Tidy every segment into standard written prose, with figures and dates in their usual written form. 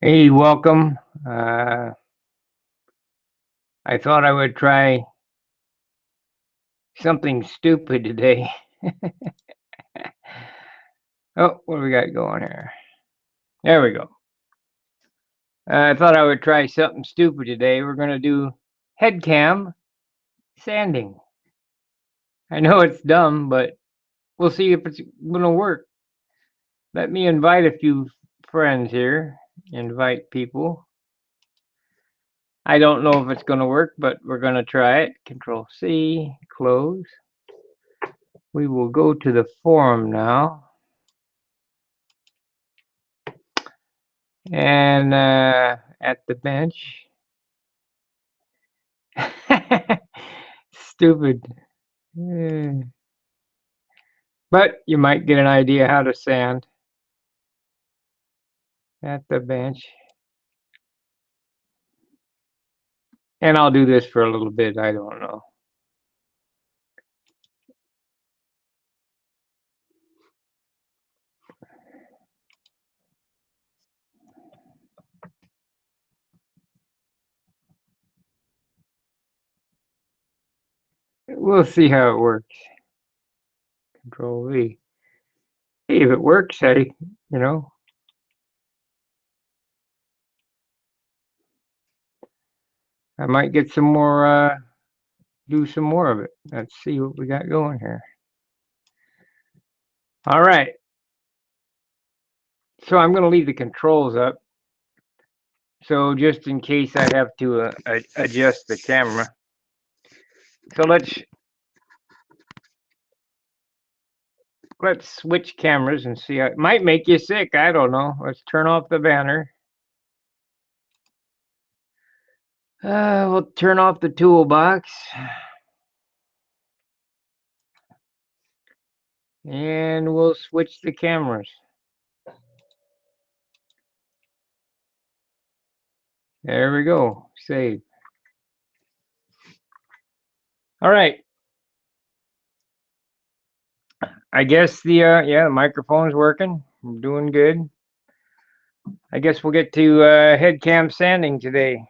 Hey, welcome. Uh, I thought I would try something stupid today. Oh, what do we got going here? There we go. I thought I would try something stupid today. We're going to do head cam sanding. I know it's dumb, but we'll see if it's going to work. Let me invite a few friends here. Invite people. I don't know if it's going to work, but we're going to try it. Control C, close. We will go to the forum now. And at the bench. Stupid. Eh, But you might get an idea how to sand at the bench. And I'll do this for a little bit. I don't know. We'll see how it works. Control V. Hey, if it works, hey, you know, I might get some more, do some more of it. Let's see what we got going here. All right. So I'm going to leave the controls up. So just in case I have to adjust the camera. So let's switch cameras and see. It might make you sick. I don't know. Let's turn off the banner. We'll turn off the toolbox. And we'll switch the cameras. There we go. Save. All right. I guess the microphone's working. I'm doing good. I guess we'll get to head cam sanding today.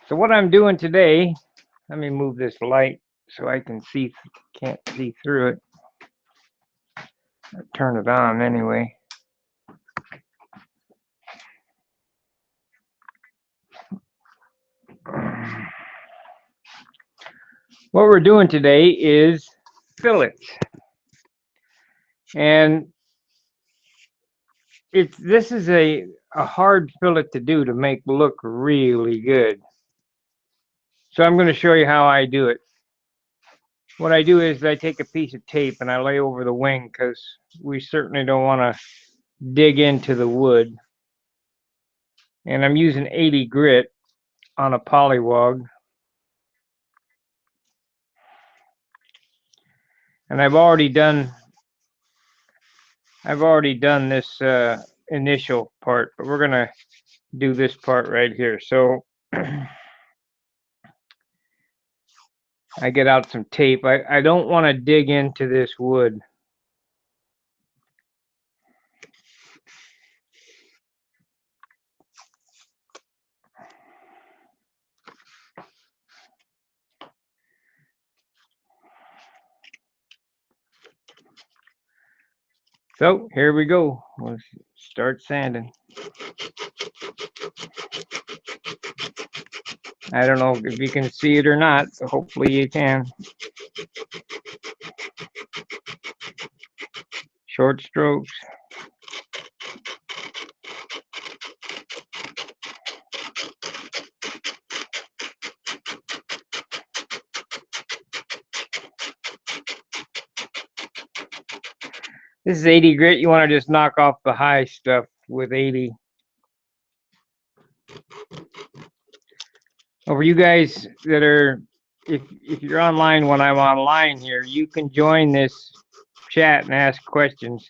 So what I'm doing today, let me move this light so I can see, can't see through it. Turn it on anyway. What we're doing today is fillets. And this is a hard fillet to do to make look really good. So I'm going to show you how I do it. What I do is I take a piece of tape and I lay over the wing because we certainly don't want to dig into the wood. And I'm using 80 grit on a polywog. And I've already done this initial part, but we're going to do this part right here. So I get out some tape. I don't want to dig into this wood. So here we go. Let's start sanding. I don't know if you can see it or not, but hopefully you can. Short strokes. This is 80 grit. You want to just knock off the high stuff with 80. Oh, for you guys that are, if you're online when I'm online here, you can join this chat and ask questions.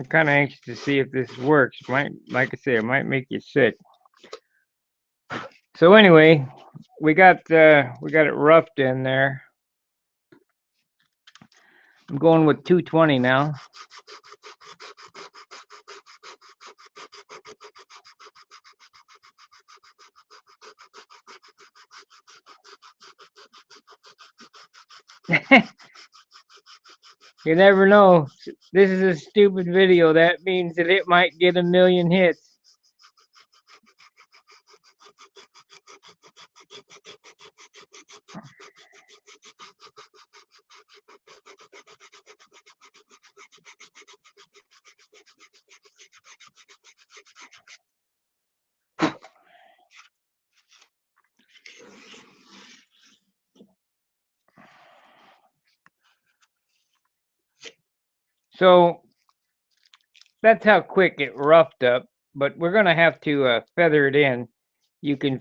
I'm kind of anxious to see if this works. Might, like I say, it might make you sick. So anyway, we got it roughed in there. I'm going with 220 now. You never know. This is a stupid video. That means that it might get 1,000,000 hits. So that's how quick it roughed up. But we're gonna have to feather it in. You can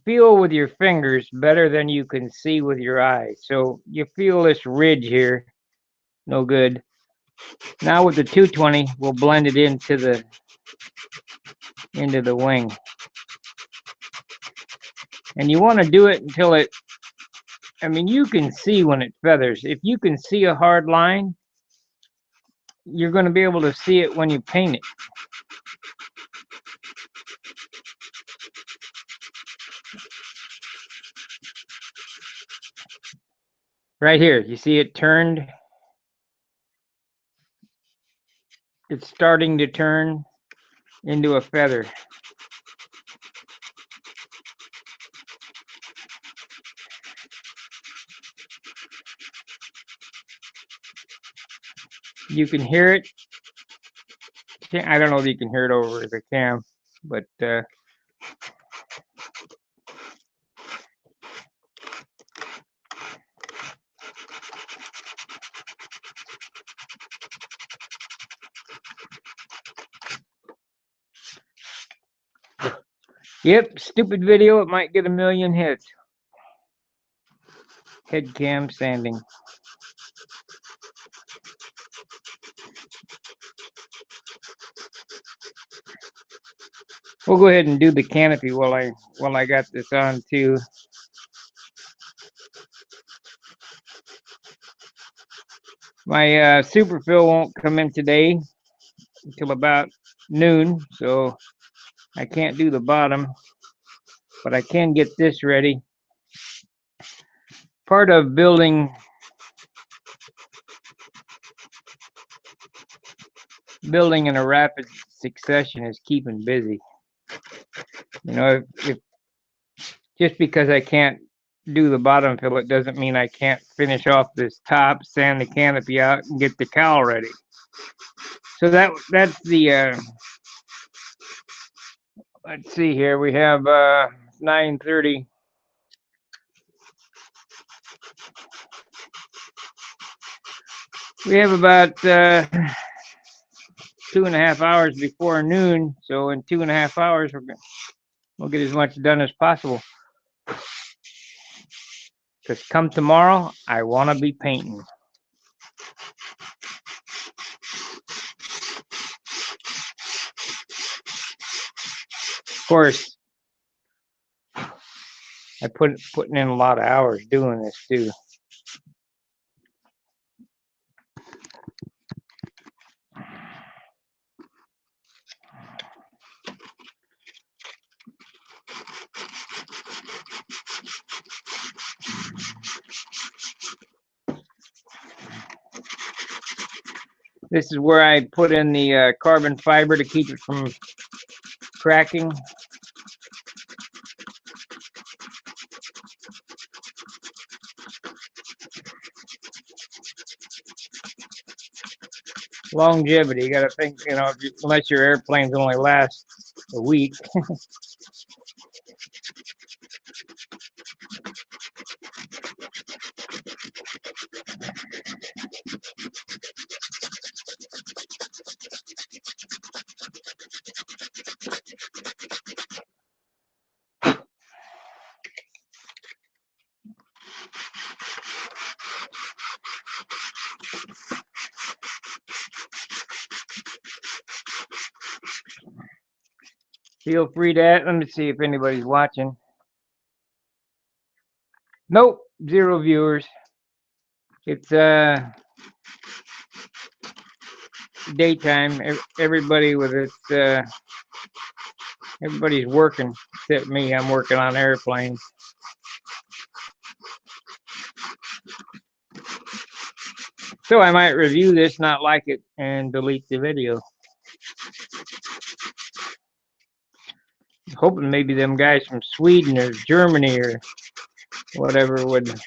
feel with your fingers better than you can see with your eyes. So you feel this ridge here, no good. Now with the 220, we'll blend it into the wing. And you want to do it until it, I mean, you can see when it feathers. If you can see a hard line, you're going to be able to see it when you paint it. Right here, you see it turned. It's starting to turn into a feather. You can hear it. I don't know if you can hear it over the cam, but yep, stupid video. It might get 1,000,000 hits. Head cam sanding. We'll go ahead and do the canopy while I got this on too. My super fill won't come in today until about noon, so I can't do the bottom, but I can get this ready. Part of building in a rapid succession is keeping busy. You know, if just because I can't do the bottom fillet doesn't mean I can't finish off this top, sand the canopy out, and get the cowl ready. So that's the let's see here. We have 9:30. We have about 2.5 hours before noon. So in 2.5 hours, we'll get as much done as possible. Because come tomorrow, I want to be painting. Of course, I putting in a lot of hours doing this too. This is where I put in the carbon fiber to keep it from cracking. Longevity, you got to think, you know, unless your airplanes only last a week. Feel free to ask. Let me see if anybody's watching. Nope, 0 viewers. It's daytime. Everybody with its everybody's working except me. I'm working on airplanes. So I might review this, not like it, and delete the video. Hoping maybe them guys from Sweden or Germany or whatever would.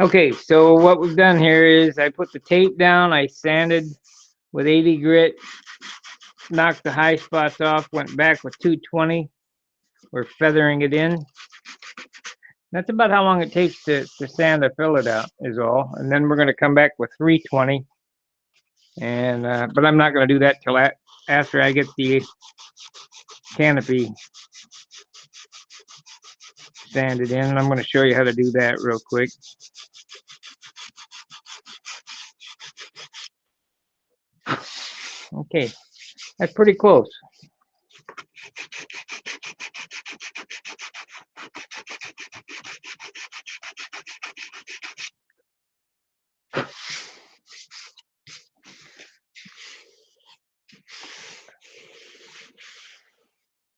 Okay, so what we've done here is I put the tape down, I sanded with 80 grit, knocked the high spots off, went back with 220. We're feathering it in. That's about how long it takes to sand a fillet out is all. And then we're going to come back with 320. And but I'm not going to do that till after I get the canopy sanded in. I'm going to show you how to do that real quick. Okay, that's pretty close.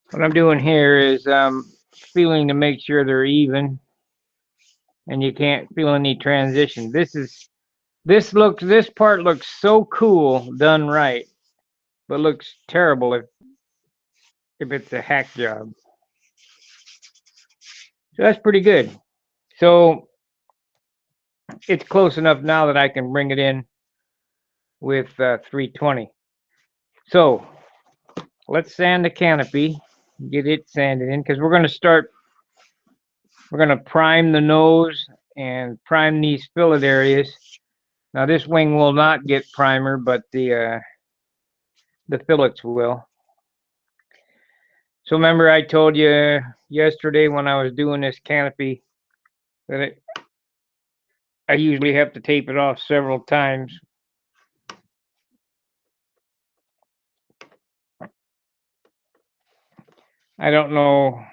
What I'm doing here is feeling to make sure they're even, and you can't feel any transition. This part looks so cool done right, but looks terrible if it's a hack job. So that's pretty good. So it's close enough now that I can bring it in with 320. So let's sand the canopy, get it sanded in, because we're going to prime the nose and prime these fillet areas. Now this wing will not get primer, but the fillets will. So remember I told you yesterday when I was doing this canopy that I usually have to tape it off several times. I don't know,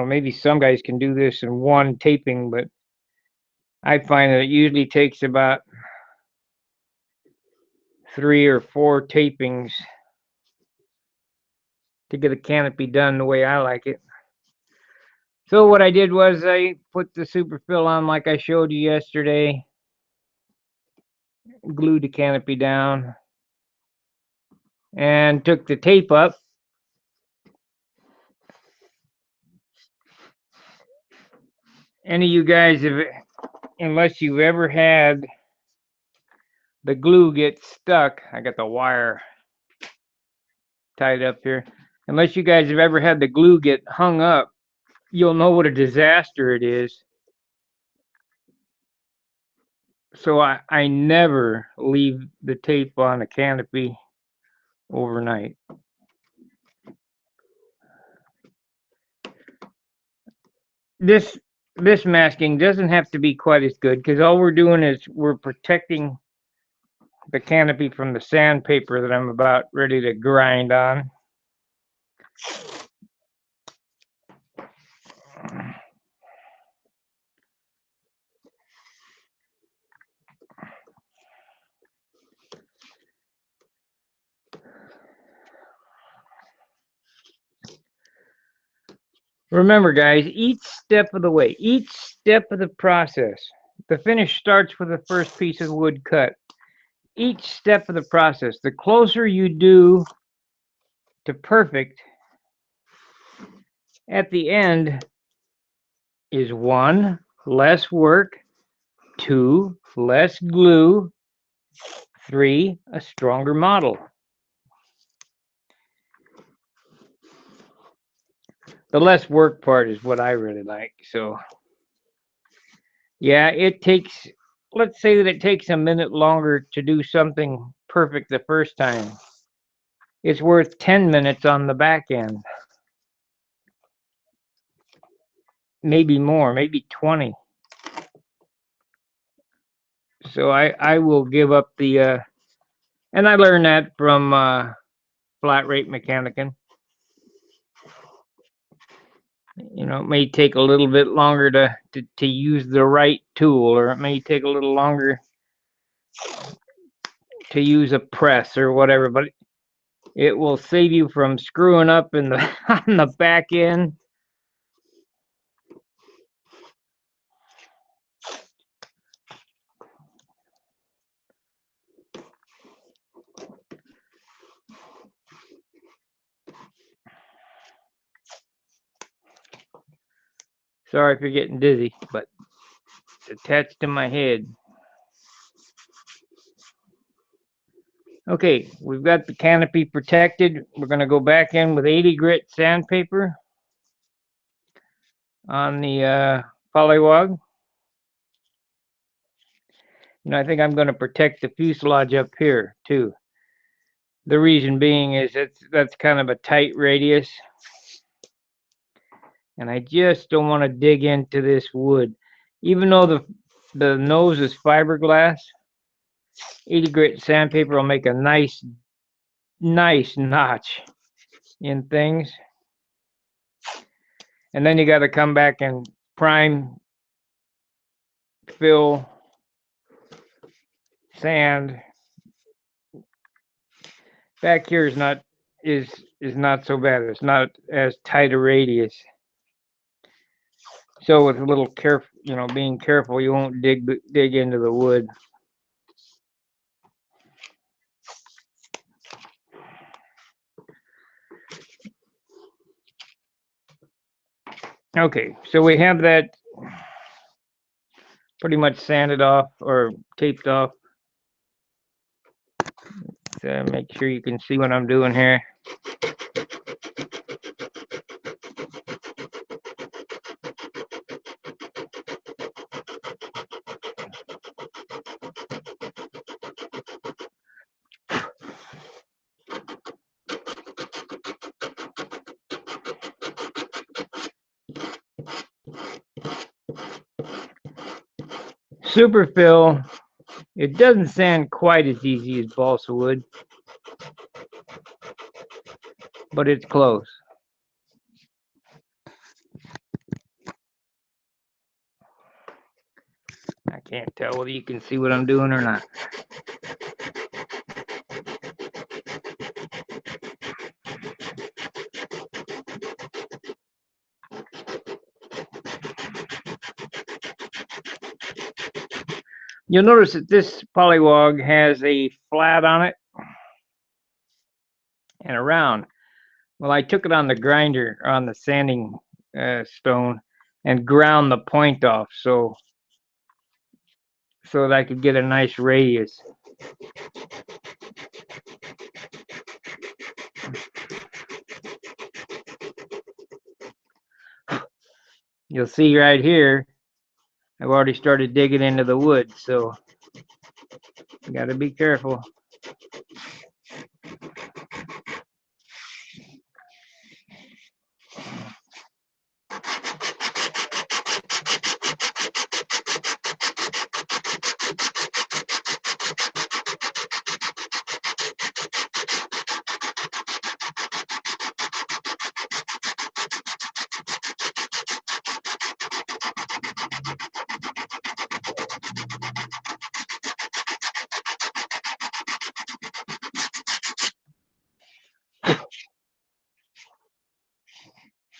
maybe some guys can do this in one taping, but I find that it usually takes about 3 or 4 tapings to get a canopy done the way I like it. So what I did was I put the superfill on like I showed you yesterday, glued the canopy down, and took the tape up. Any of you guys, unless you've ever had the glue get stuck, I got the wire tied up here. Unless you guys have ever had the glue get hung up, you'll know what a disaster it is. So I never leave the tape on a canopy overnight. This masking doesn't have to be quite as good because all we're doing is we're protecting the canopy from the sandpaper that I'm about ready to grind on. Remember, guys, each step of the way, each step of the process, the finish starts with the first piece of wood cut. Each step of the process, the closer you do to perfect, at the end is 1, less work, 2, less glue, 3, a stronger model. The less work part is what I really like. So yeah, it takes, let's say that it takes a minute longer to do something perfect the first time. It's worth 10 minutes on the back end. Maybe more, maybe 20. So I will give up the, and I learned that from flat rate mechanicing. You know, it may take a little bit longer to use the right tool, or it may take a little longer to use a press or whatever, but it will save you from screwing up in the on the back end. Sorry if you're getting dizzy, but it's attached to my head. Okay, we've got the canopy protected. We're going to go back in with 80 grit sandpaper on the polywog. And I think I'm going to protect the fuselage up here too. The reason being is that's kind of a tight radius. And I just don't want to dig into this wood. Even though the nose is fiberglass, 80 grit sandpaper will make a nice notch in things. And then you got to come back and prime, fill, sand. Back here is not so bad. It's not as tight a radius. So with a little careful, being careful, you won't dig into the wood. Okay, so we have that pretty much sanded off or taped off. So make sure you can see what I'm doing here. Superfill, it doesn't sand quite as easy as balsa wood, but it's close. I can't tell whether you can see what I'm doing or not. You'll notice that this polywog has a flat on it and a round. Well, I took it on the grinder, on the sanding stone, and ground the point off so that I could get a nice radius. You'll see right here, I've already started digging into the wood, so you got to be careful.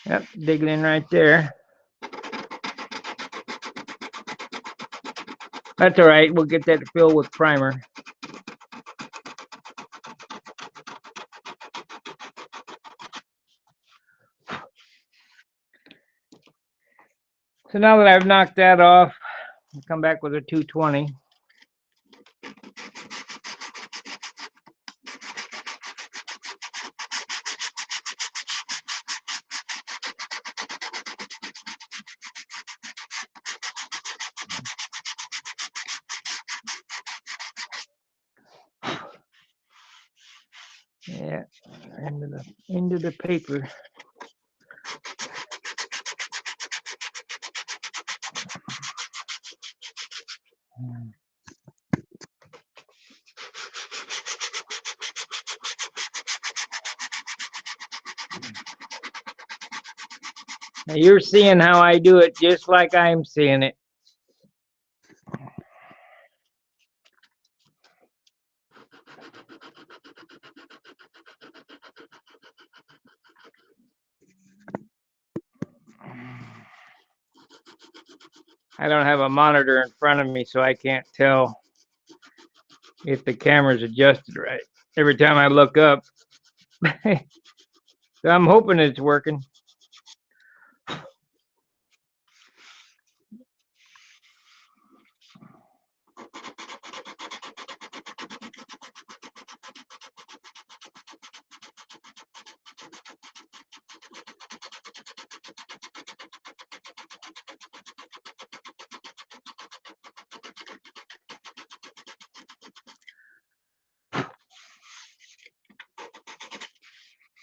Yep, digging in right there. That's all right. We'll get that filled with primer. So now that I've knocked that off, I'll come back with a 220. Yeah, into the paper. Now you're seeing how I do it just like I'm seeing it. I don't have a monitor in front of me, so I can't tell if the camera's adjusted right. Every time I look up, so I'm hoping it's working.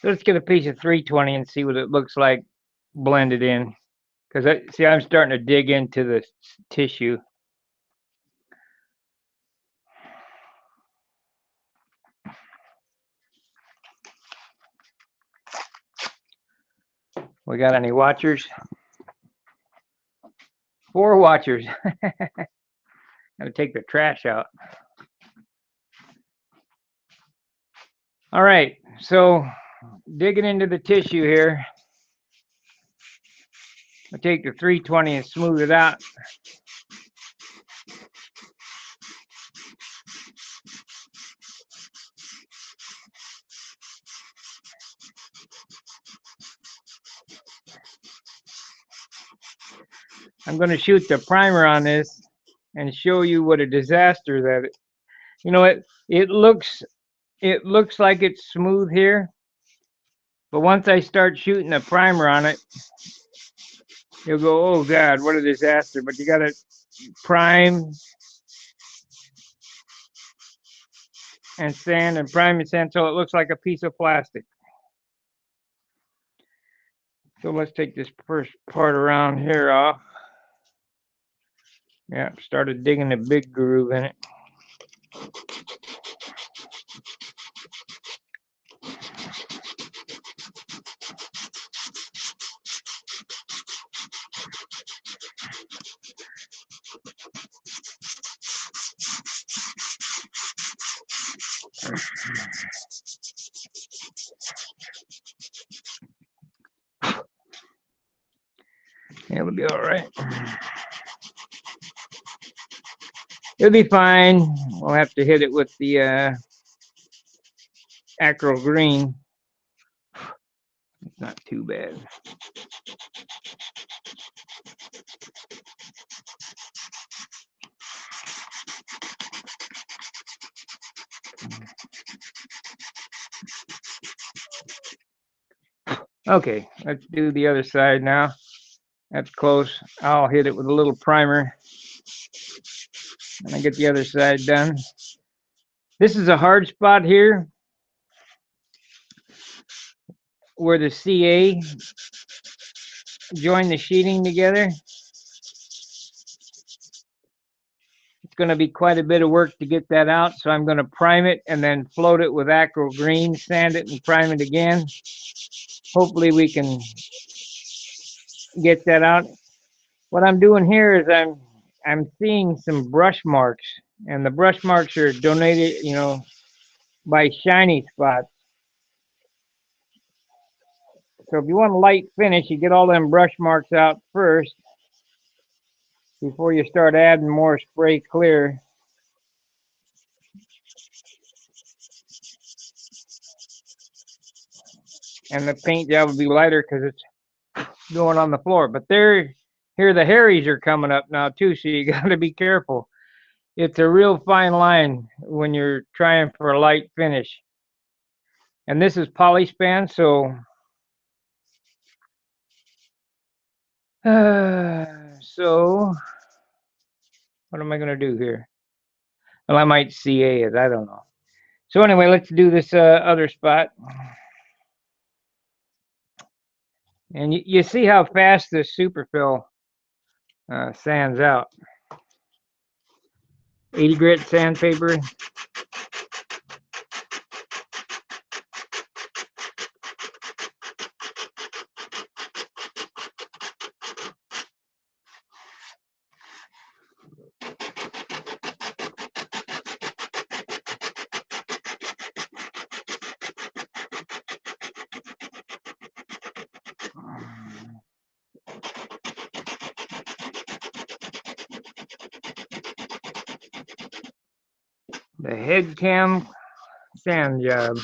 Let's get a piece of 320 and see what it looks like blended in. Because I'm starting to dig into the tissue. We got any watchers? 4 watchers. Gotta take the trash out. All right, so digging into the tissue here. I take the 320 and smooth it out. I'm going to shoot the primer on this and show you what a disaster that it, you know, it looks like it's smooth here, but once I start shooting the primer on it, you'll go, oh God, what a disaster. But you got to prime and sand and prime and sand so it looks like a piece of plastic. So let's take this first part around here off. Yeah, started digging a big groove in it. It'll be all right. It'll be fine. We'll have to hit it with the acryl green. It's not too bad. Okay, let's do the other side now. That's close. I'll hit it with a little primer and I get the other side done. This is a hard spot here where the CA join the sheeting together. It's going to be quite a bit of work to get that out, so I'm going to prime it and then float it with acryl green, sand it and prime it again. Hopefully we can get that out. What I'm doing here is I'm seeing some brush marks, and the brush marks are donated, you know, by shiny spots. So if you want a light finish, you get all them brush marks out first before you start adding more spray clear. And the paint job will be lighter because it's going on the floor. But here the hairies are coming up now too, so you got to be careful. It's a real fine line when you're trying for a light finish. And this is polyspan, so so what am I going to do here? Well, I might CA it. I don't know. So anyway, let's do this other spot. And you see how fast this superfill sands out. 80 grit sandpaper. The head cam sand job.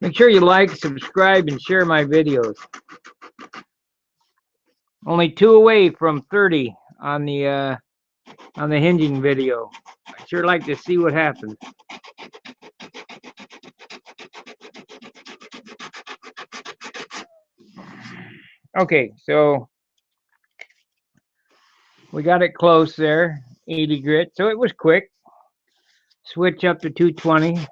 Make sure you like, subscribe, and share my videos. Only 2 away from 30 on the hinging video. I'd sure like to see what happens. Okay, so we got it close there, 80 grit. So it was quick. Switch up to 220.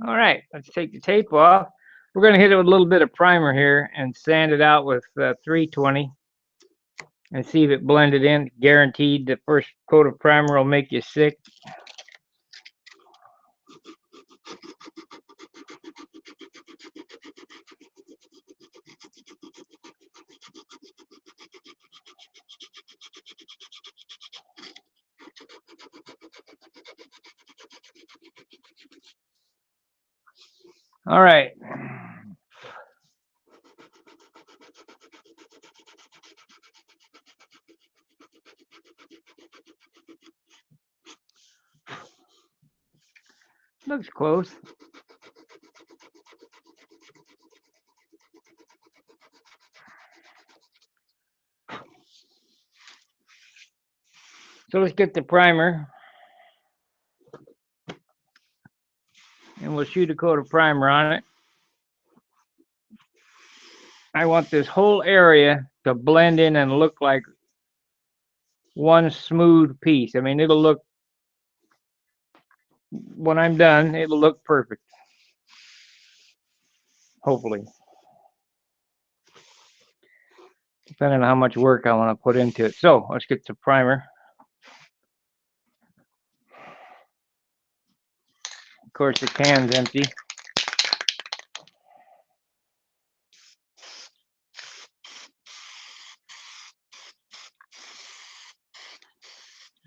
All right, let's take the tape off. We're going to hit it with a little bit of primer here and sand it out with 320 and see if it blended in. Guaranteed the first coat of primer will make you sick. All right. Looks close. So let's get the primer. And we'll shoot a coat of primer on it. I want this whole area to blend in and look like one smooth piece. I mean, it'll look, when I'm done, it'll look perfect. Hopefully. Depending on how much work I want to put into it. So let's get the primer. Of course, the can's empty.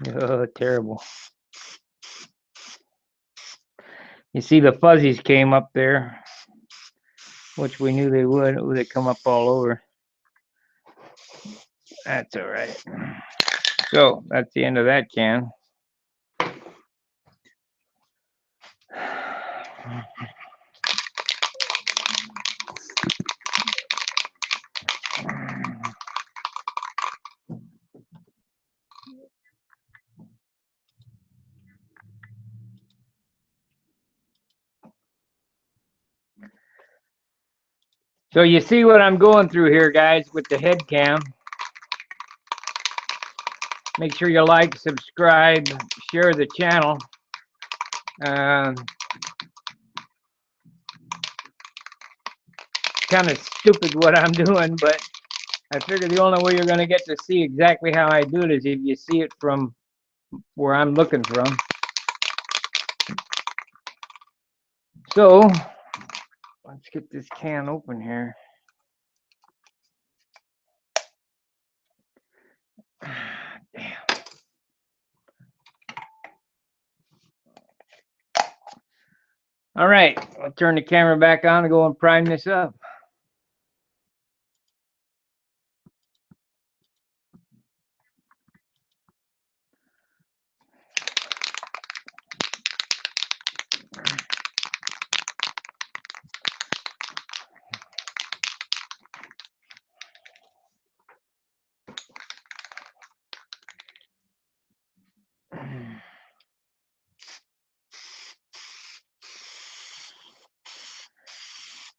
Oh, terrible. You see the fuzzies came up there, which we knew they would. Ooh, they come up all over. That's all right. So that's the end of that can. So you see what I'm going through here, guys, with the head cam. Make sure you like, subscribe, share the channel. Kind of stupid what I'm doing, but I figure the only way you're going to get to see exactly how I do it is if you see it from where I'm looking from. So let's get this can open here. Damn. All right, I'll turn the camera back on and go and prime this up.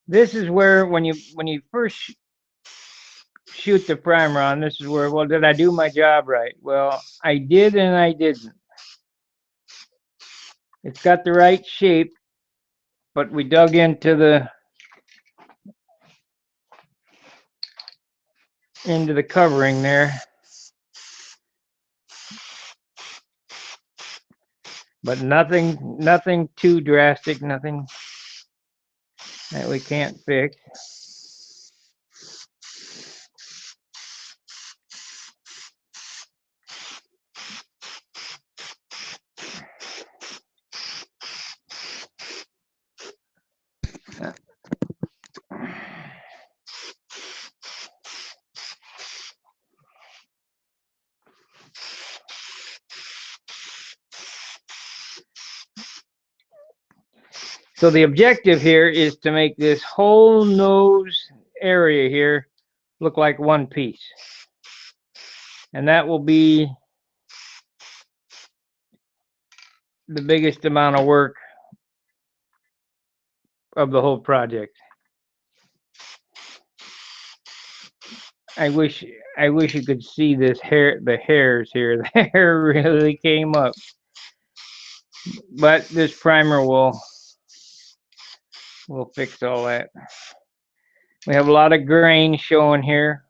This is where when you first shoot the primer on, this is where, well, did I do my job right? Well, I did and I didn't. It's got the right shape, but we dug into the covering there. But nothing too drastic, nothing that we can't fix. So the objective here is to make this whole nose area here look like one piece. And that will be the biggest amount of work of the whole project. I wish you could see this hair, the hairs here. The hair really came up. But this primer will fix all that. We have a lot of grain showing here.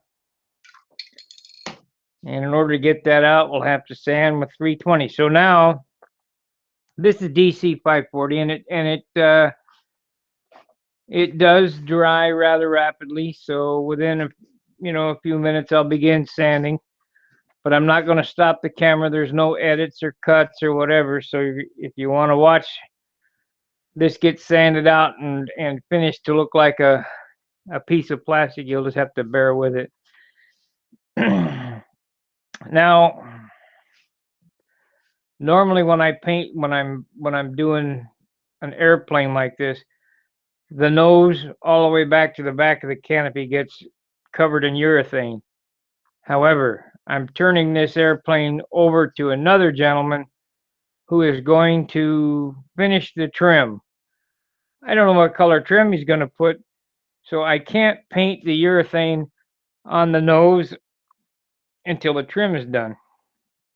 And in order to get that out, we'll have to sand with 320. So now this is DC 540, and it does dry rather rapidly. So within a few minutes, I'll begin sanding. But I'm not going to stop the camera. There's no edits or cuts or whatever. So if you want to watch this get sanded out and finished to look like a piece of plastic, you'll just have to bear with it. Now, normally when I paint, when I'm doing an airplane like this, the nose all the way back to the back of the canopy gets covered in urethane. However, I'm turning this airplane over to another gentleman who is going to finish the trim. I don't know what color trim he's going to put, so I can't paint the urethane on the nose until the trim is done,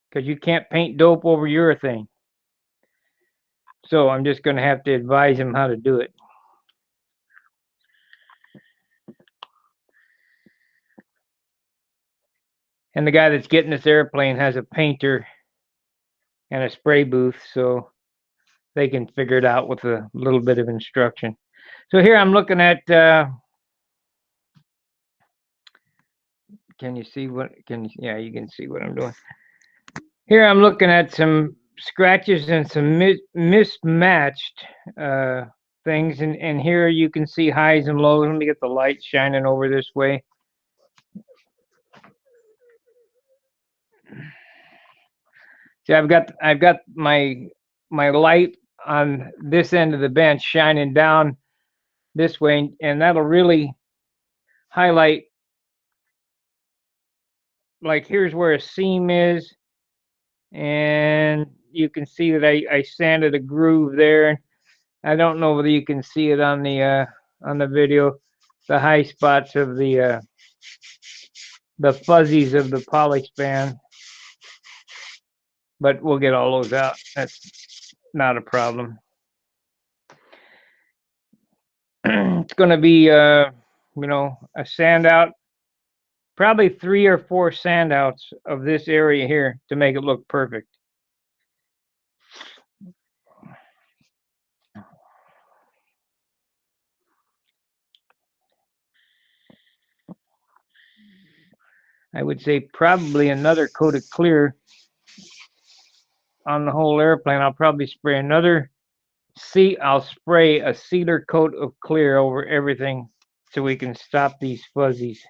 because you can't paint dope over urethane. So I'm just going to have to advise him how to do it. And the guy that's getting this airplane has a painter and a spray booth, so they can figure it out with a little bit of instruction. So here I'm looking at, can you see what, yeah, you can see what I'm doing. Here I'm looking at some scratches and some mismatched things, and here you can see highs and lows. Let me get the light shining over this way. See, I've got my light on this end of the bench shining down this way, and that'll really highlight, like, here's where a seam is, and you can see that I sanded a groove there. I don't know whether you can see it on the video, high spots of the fuzzies of the polish band, but we'll get all those out. That's not a problem. It's going to be, a sand out, probably 3 or 4 sand outs of this area here to make it look perfect. I would say probably another coat of clear on the whole airplane. I'll probably spray another I'll spray a sealer coat of clear over everything so we can stop these fuzzies.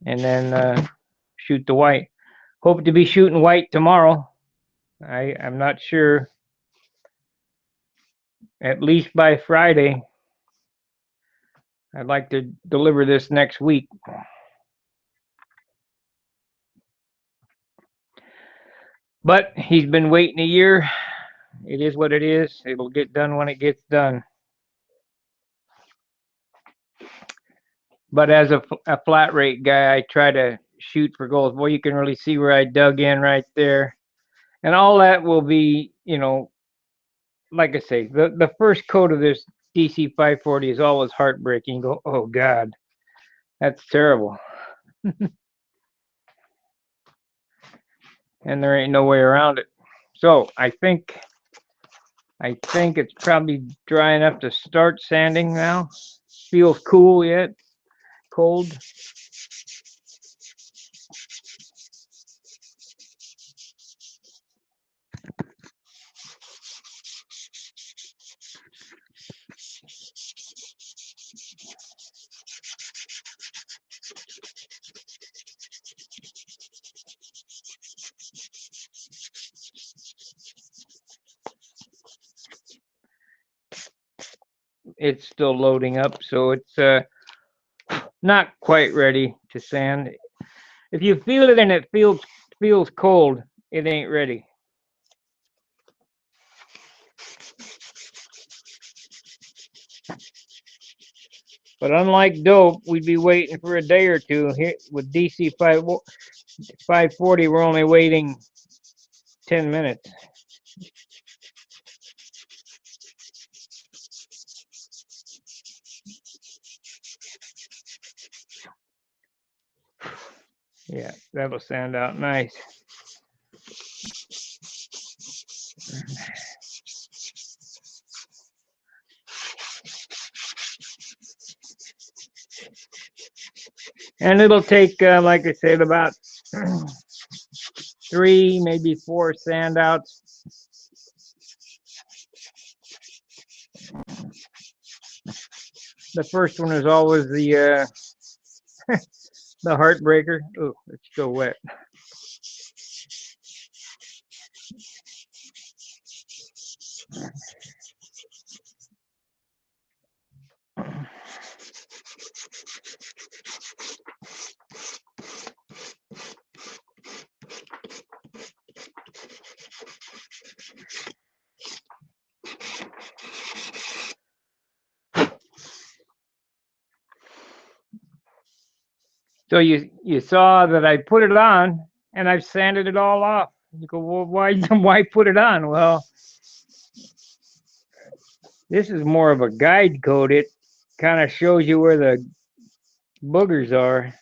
And then shoot the white. Hope to be shooting white tomorrow. I'm not sure. At least by Friday. I'd like to deliver this next week. But he's been waiting a year. It is what it is. It'll get done when it gets done. But as a flat rate guy, I try to shoot for goals. Boy, you can really see where I dug in right there. And all that will be, like I say, the first coat of this DC 540 is always heartbreaking. You go, oh God, that's terrible. And there ain't no way around it. So I think it's probably dry enough to start sanding now. Feels cool yet? Cold? It's still loading up, so it's not quite ready to sand. If you feel it and it feels cold, it ain't ready. But unlike dope, we'd be waiting for a day or two. Here with DC 540, we're only waiting 10 minutes. Yeah, that'll sand out nice. And it'll take, like I said, about 3, maybe 4 sand outs. The first one is always the the heartbreaker. Oh, it's still wet. So you saw that I put it on and I've sanded it all off. You go, well, why put it on? Well, this is more of a guide coat. It kind of shows you where the boogers are.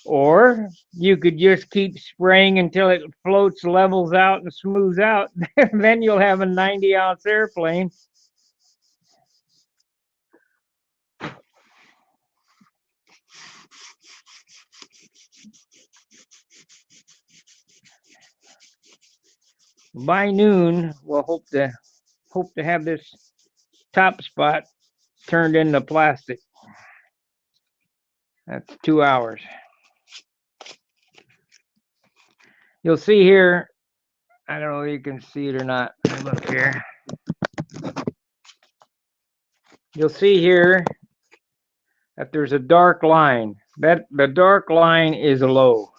Or you could just keep spraying until it floats, levels out, and smooths out. Then you'll have a 90-ounce airplane. By noon, we'll hope to have this top spot turned into plastic. That's 2 hours. You'll see here, I don't know if you can see it or not. Let me look here. You'll see here that there's a dark line. That the dark line is low.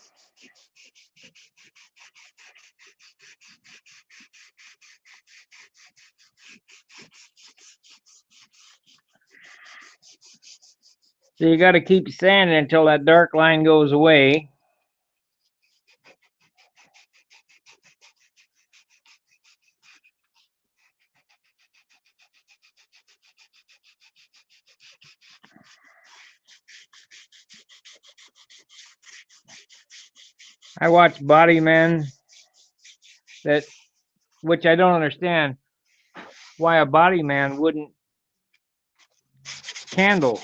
So you got to keep sanding until that dark line goes away. I watch body men which I don't understand why a body man wouldn't candle.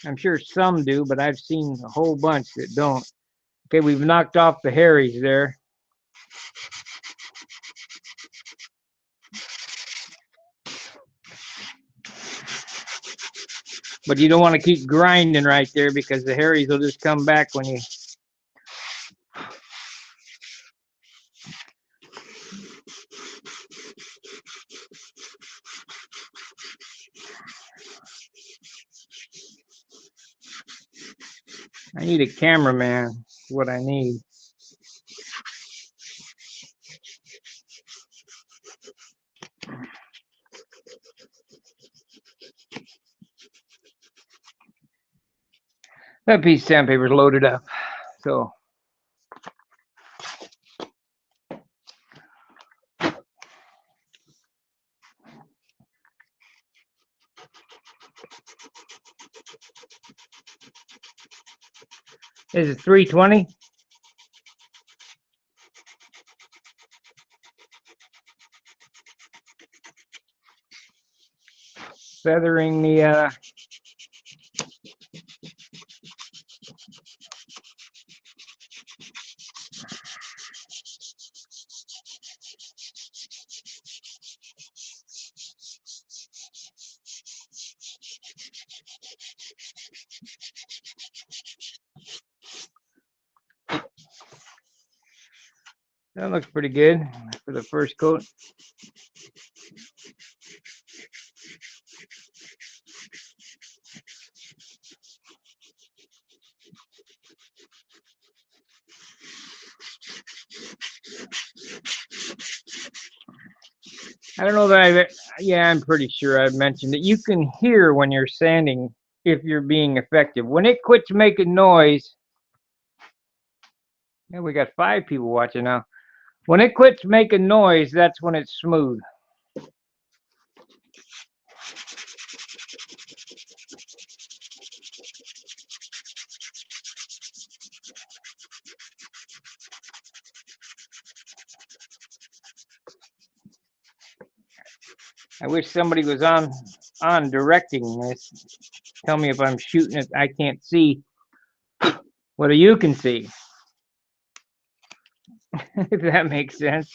I'm sure some do, but I've seen a whole bunch that don't. Okay, we've knocked off the Harrys there. But you don't want to keep grinding right there because the Harrys will just come back when you... I need a cameraman, is what I need. That piece of sandpaper is loaded up, so... This is 320. Feathering the that looks pretty good for the first coat. I don't know that I'm pretty sure I've mentioned it. You can hear when you're sanding if you're being effective. When it quits making noise, yeah, we got 5 people watching now. When it quits making noise, that's when it's smooth. I wish somebody was on directing this. Tell me if I'm shooting it. I can't see whether you can see. If that makes sense.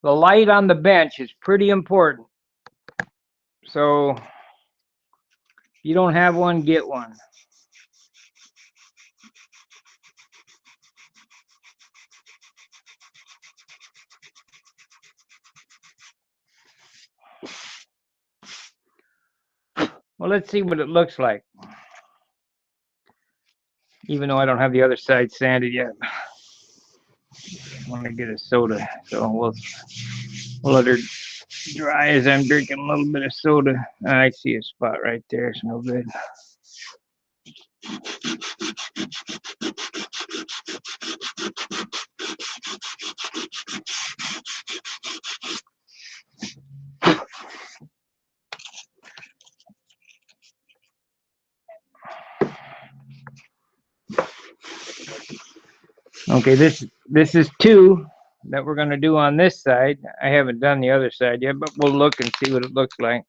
The light on the bench is pretty important. So if you don't have one, get one. Well, let's see what it looks like. Even though I don't have the other side sanded yet. I want to get a soda, so we'll let her dry as I'm drinking a little bit of soda. I see a spot right there. It's no good. Okay, this is 2. that we're going to do on this side. I haven't done the other side yet, but we'll look and see what it looks like.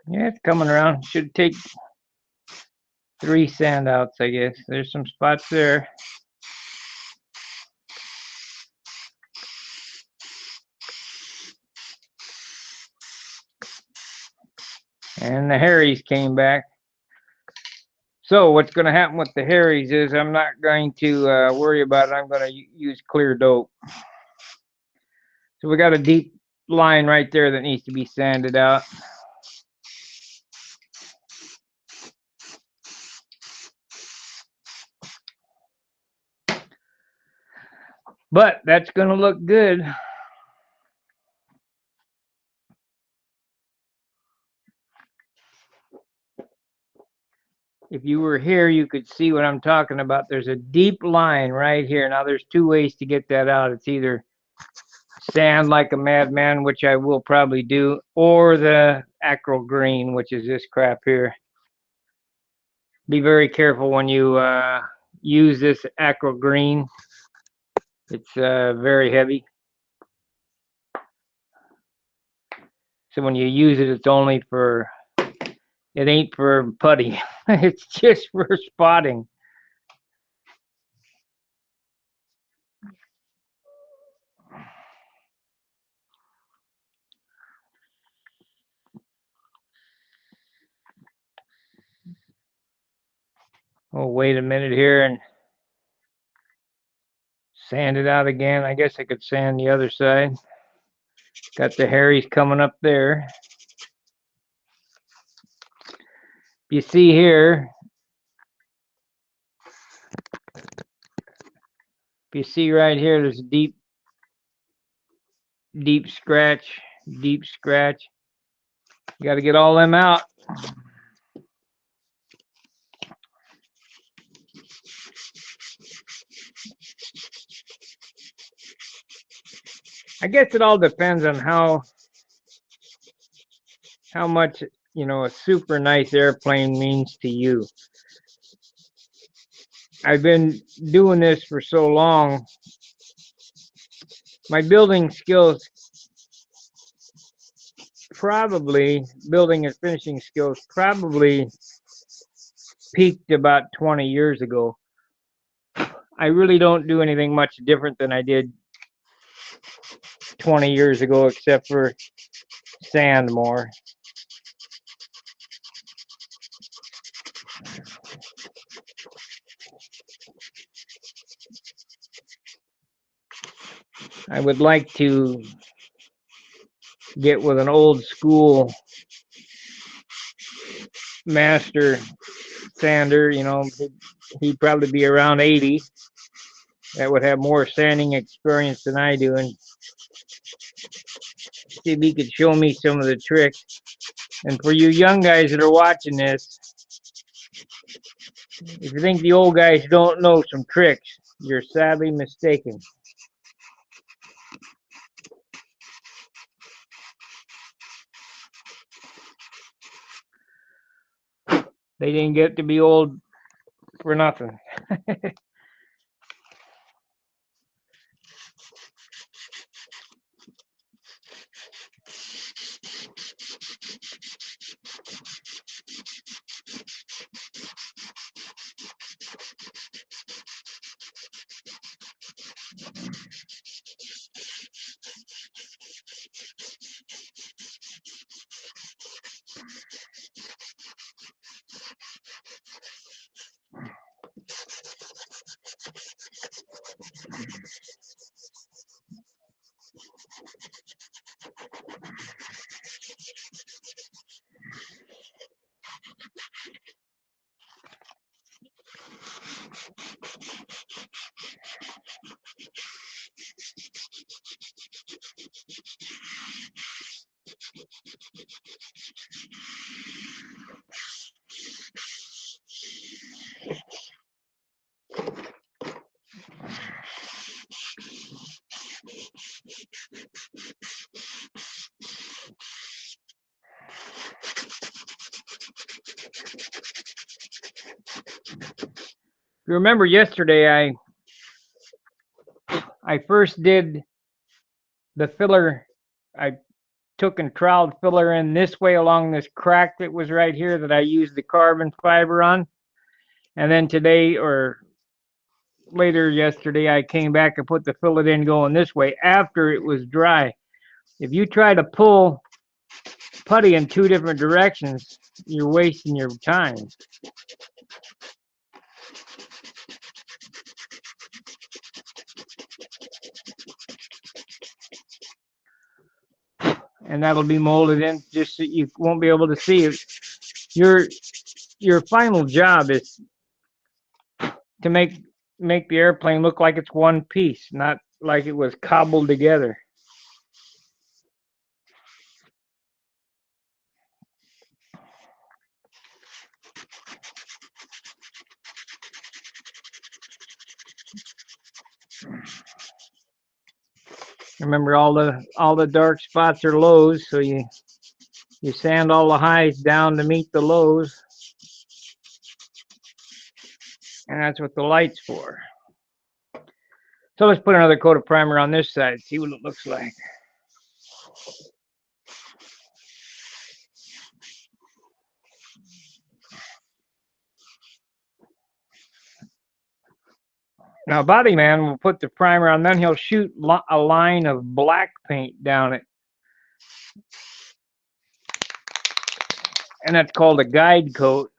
Yeah, it's coming around. Should take 3 sand outs, I guess. There's some spots there. And the Harries came back. So what's going to happen with the Harries is I'm not going to worry about it. I'm going to use clear dope. So we got a deep line right there that needs to be sanded out. But that's going to look good. If you were here, you could see what I'm talking about. There's a deep line right here. Now, there's 2 ways to get that out. It's either sand like a madman, which I will probably do, or the acryl green, which is this crap here. Be very careful when you use this acryl green. It's very heavy. So when you use it, it's only for, it ain't for putty. It's just for spotting. Oh, wait a minute here and sand it out again. I guess I could sand the other side. Got the Harries coming up there. You see here, if you see right here, there's a deep scratch, deep scratch. You got to get all them out. I guess it all depends on how much, you know, a super nice airplane means to you. I've been doing this for so long. My building skills probably, building and finishing skills probably peaked about 20 years ago. I really don't do anything much different than I did 20 years ago, except for sand more. I would like to get with an old school master sander, you know, he'd probably be around 80. That would have more sanding experience than I do, and see if he could show me some of the tricks. And for you young guys that are watching this, if you think the old guys don't know some tricks, you're sadly mistaken. They didn't get to be old for nothing. you remember yesterday, I first did the filler. I took and troweled filler in this way along this crack that was right here that I used the carbon fiber on. And then today, or later yesterday, I came back and put the fillet in going this way after it was dry. If you try to pull putty in two different directions, you're wasting your time. And that'll be molded in just so you won't be able to see it. Your final job is to make the airplane look like it's one piece, not like it was cobbled together. Remember, all the dark spots are lows, so you sand all the highs down to meet the lows, and that's what the light's for. So let's put another coat of primer on this side, see what it looks like. Now, Body Man will put the primer on, then he'll shoot a line of black paint down it. And that's called a guide coat.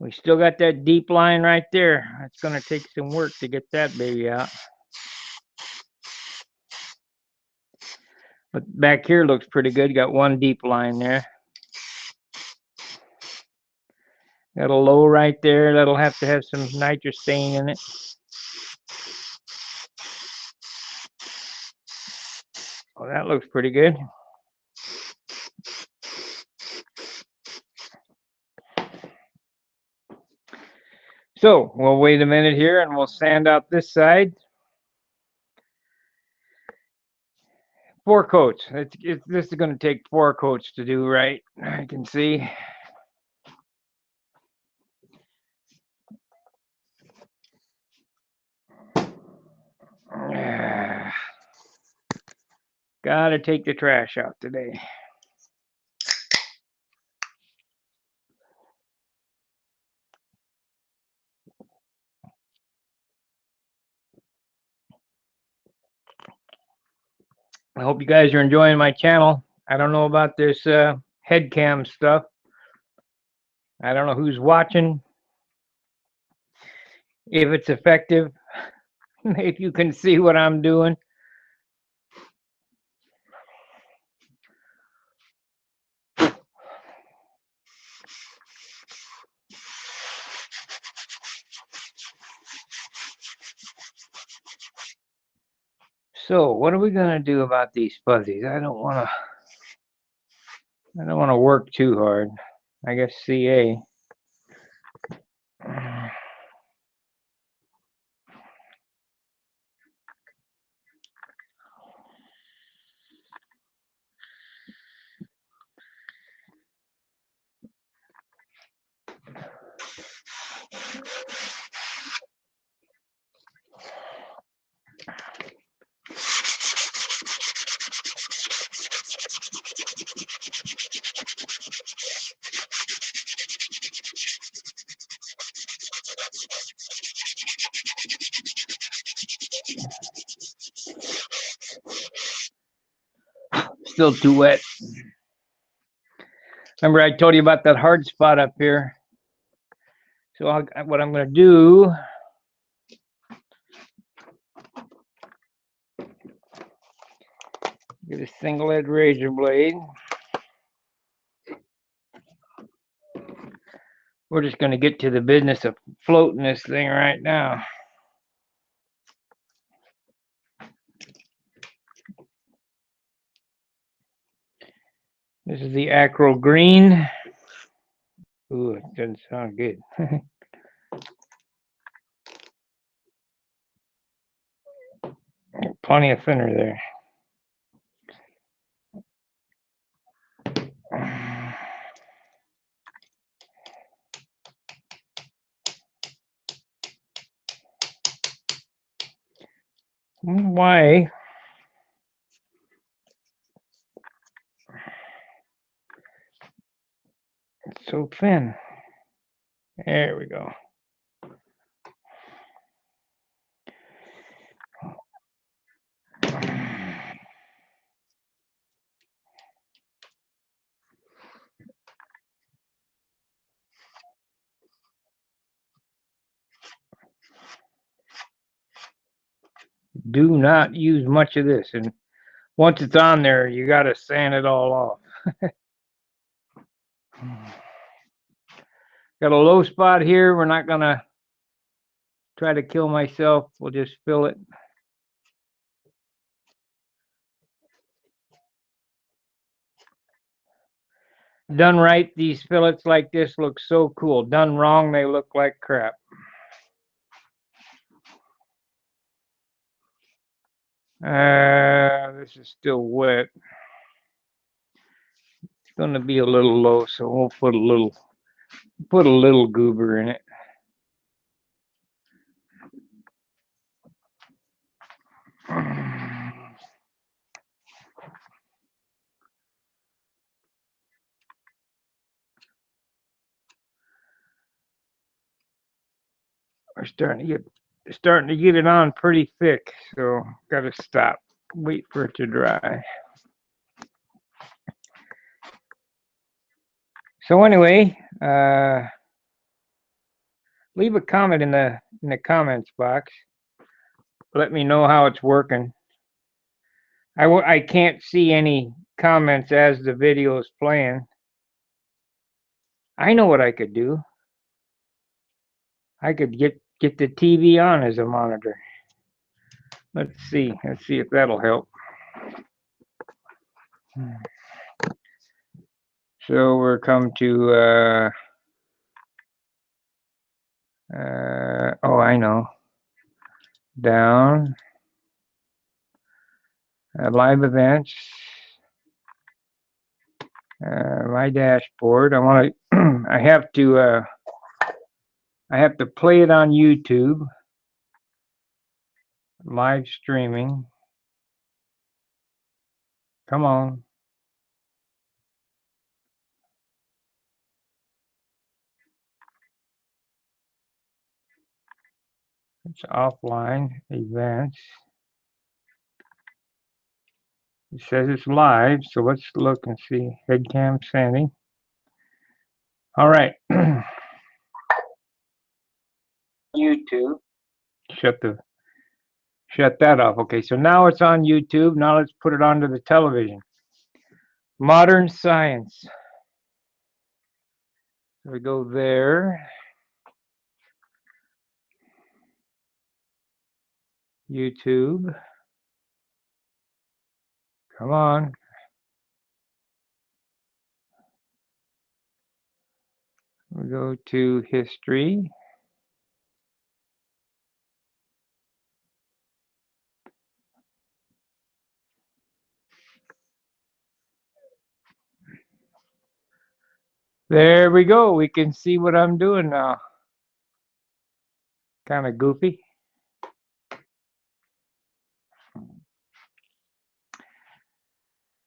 We still got that deep line right there. It's going to take some work to get that baby out. But back here looks pretty good. Got one deep line there. Got a low right there. That'll have to have some nitrous stain in it. Oh, that looks pretty good. So we'll wait a minute here and we'll sand out this side. 4 coats. This is going to take 4 coats to do right. I can see. Gotta take the trash out today. I hope you guys are enjoying my channel. I don't know about this head cam stuff. I don't know who's watching, if it's effective, if you can see what I'm doing. So what are we gonna do about these fuzzies? I don't wanna work too hard. I guess CA. Still too wet. Remember I told you about that hard spot up here. So what I'm going to do, get a single edge razor blade. We're just going to get to the business of floating this thing right now. This is the acro green. Ooh, it doesn't sound good. Plenty of thinner there. Why? It's so thin. There we go. Do not use much of this, and once it's on there, you got to sand it all off. Got a low spot here. We're not gonna try to kill myself. We'll just fill it. Done right, these fillets like this look so cool. Done wrong, they look like crap. This is still wet. It's gonna be a little low, so we'll put a little goober in it. We're starting to get it on pretty thick, so gotta stop. Wait for it to dry. So anyway, leave a comment in the comments box. Let me know how it's working. I can't see any comments as the video is playing. I know what I could do. I could get the TV on as a monitor. Let's see if that'll help. So we're come to oh, I know. Down. Live events. My dashboard. I want to. I have to play it on YouTube. Live streaming. Come on. It's offline events. It says it's live, so let's look and see. Headcam sanding. All right. YouTube. Shut that off. Okay, so now it's on YouTube. Now let's put it onto the television. Modern Science. So we go there. YouTube. Come on. We go to history. There we go. We can see what I'm doing now. Kind of goofy.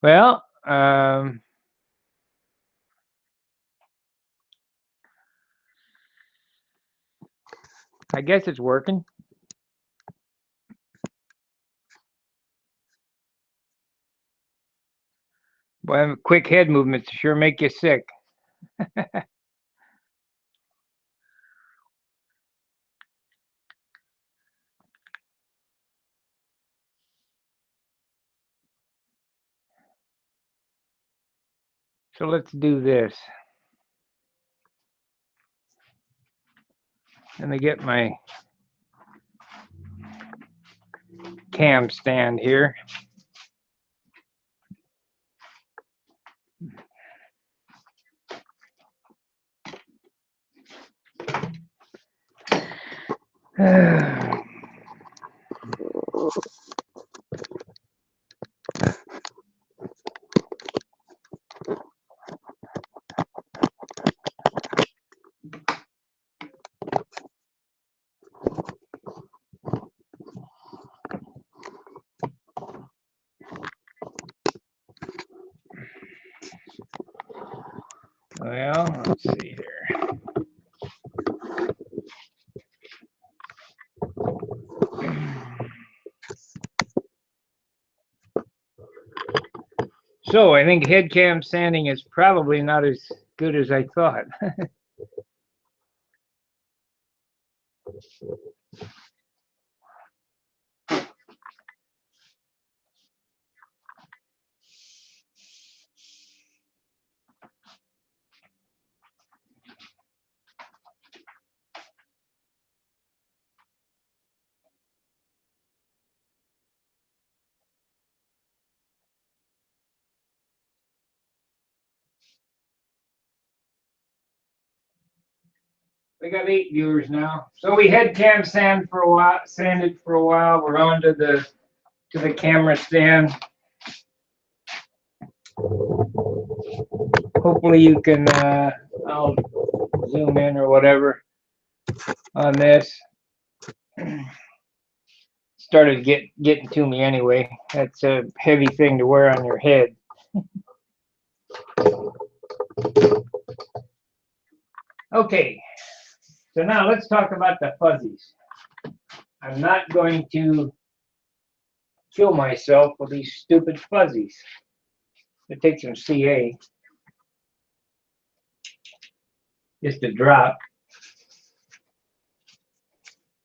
Well, I guess it's working. Well, quick head movements sure make you sick. So let's do this. Let me get my cam stand here. Well, let's see here. So I think head cam sanding is probably not as good as I thought. We got 8 viewers now. So we head cam sanded for a while. We're on to the camera stand. Hopefully you can. I'll zoom in or whatever on this. Started getting to me anyway. That's a heavy thing to wear on your head. Okay, so now let's talk about the fuzzies. I'm not going to kill myself with these stupid fuzzies. It takes some CA. Just a drop.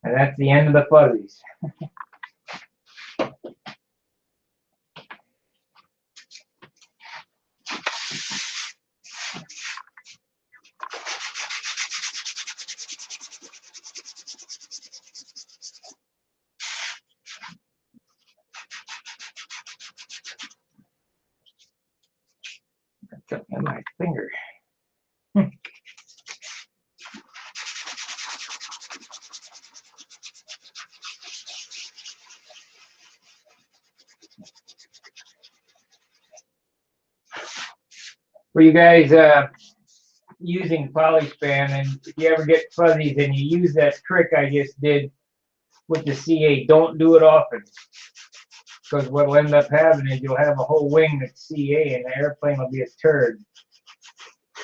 And that's the end of the fuzzies. Got my finger. For you guys using polyspan, and if you ever get fuzzies and you use that trick I just did with the CA, don't do it often. Because what will end up happening is you'll have a whole wing that's CA and the airplane will be a turd.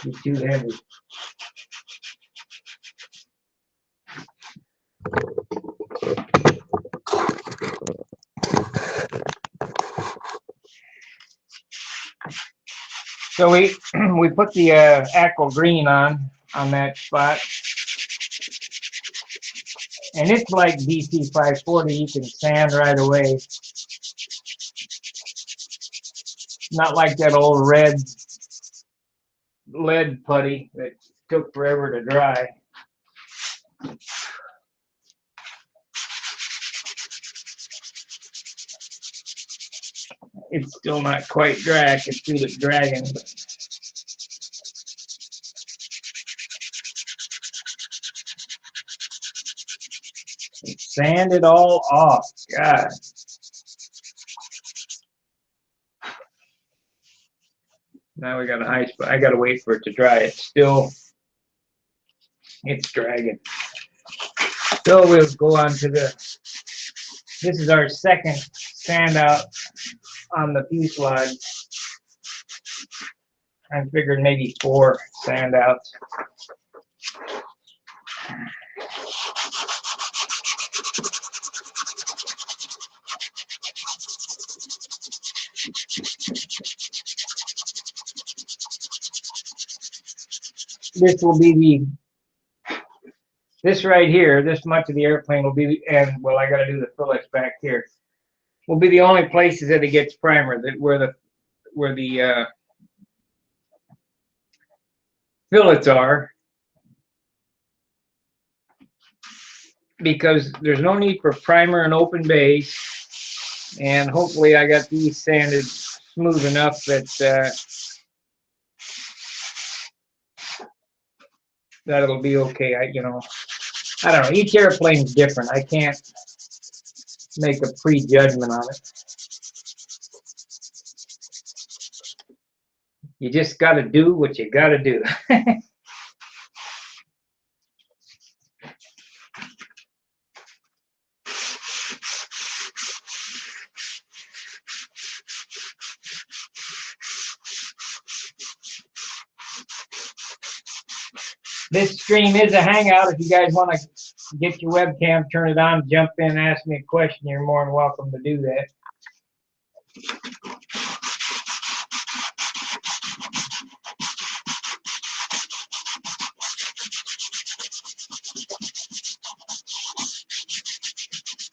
Be too heavy. So we put the aqua green on that spot, and it's like DC 540. You can sand right away. Not like that old red lead putty that took forever to dry. It's still not quite dry. I can feel it dragging. But sand it all off. God. Now we got a high spot. I got to wait for it to dry. It's dragging. So we'll go on to this is our second sand out on the fuselage. I figured maybe 4 sand outs. This will be this right here, this much of the airplane will be, and well, I got to do the fillets back here, will be the only places that it gets primer, that where the fillets are, because there's no need for primer and open base, and hopefully I got these sanded smooth enough that that it'll be okay. I don't know. Each airplane's different. I can't make a prejudgment on it. You just got to do what you got to do. This stream is a hangout. If you guys want to get your webcam, turn it on, jump in, ask me a question, you're more than welcome to do that.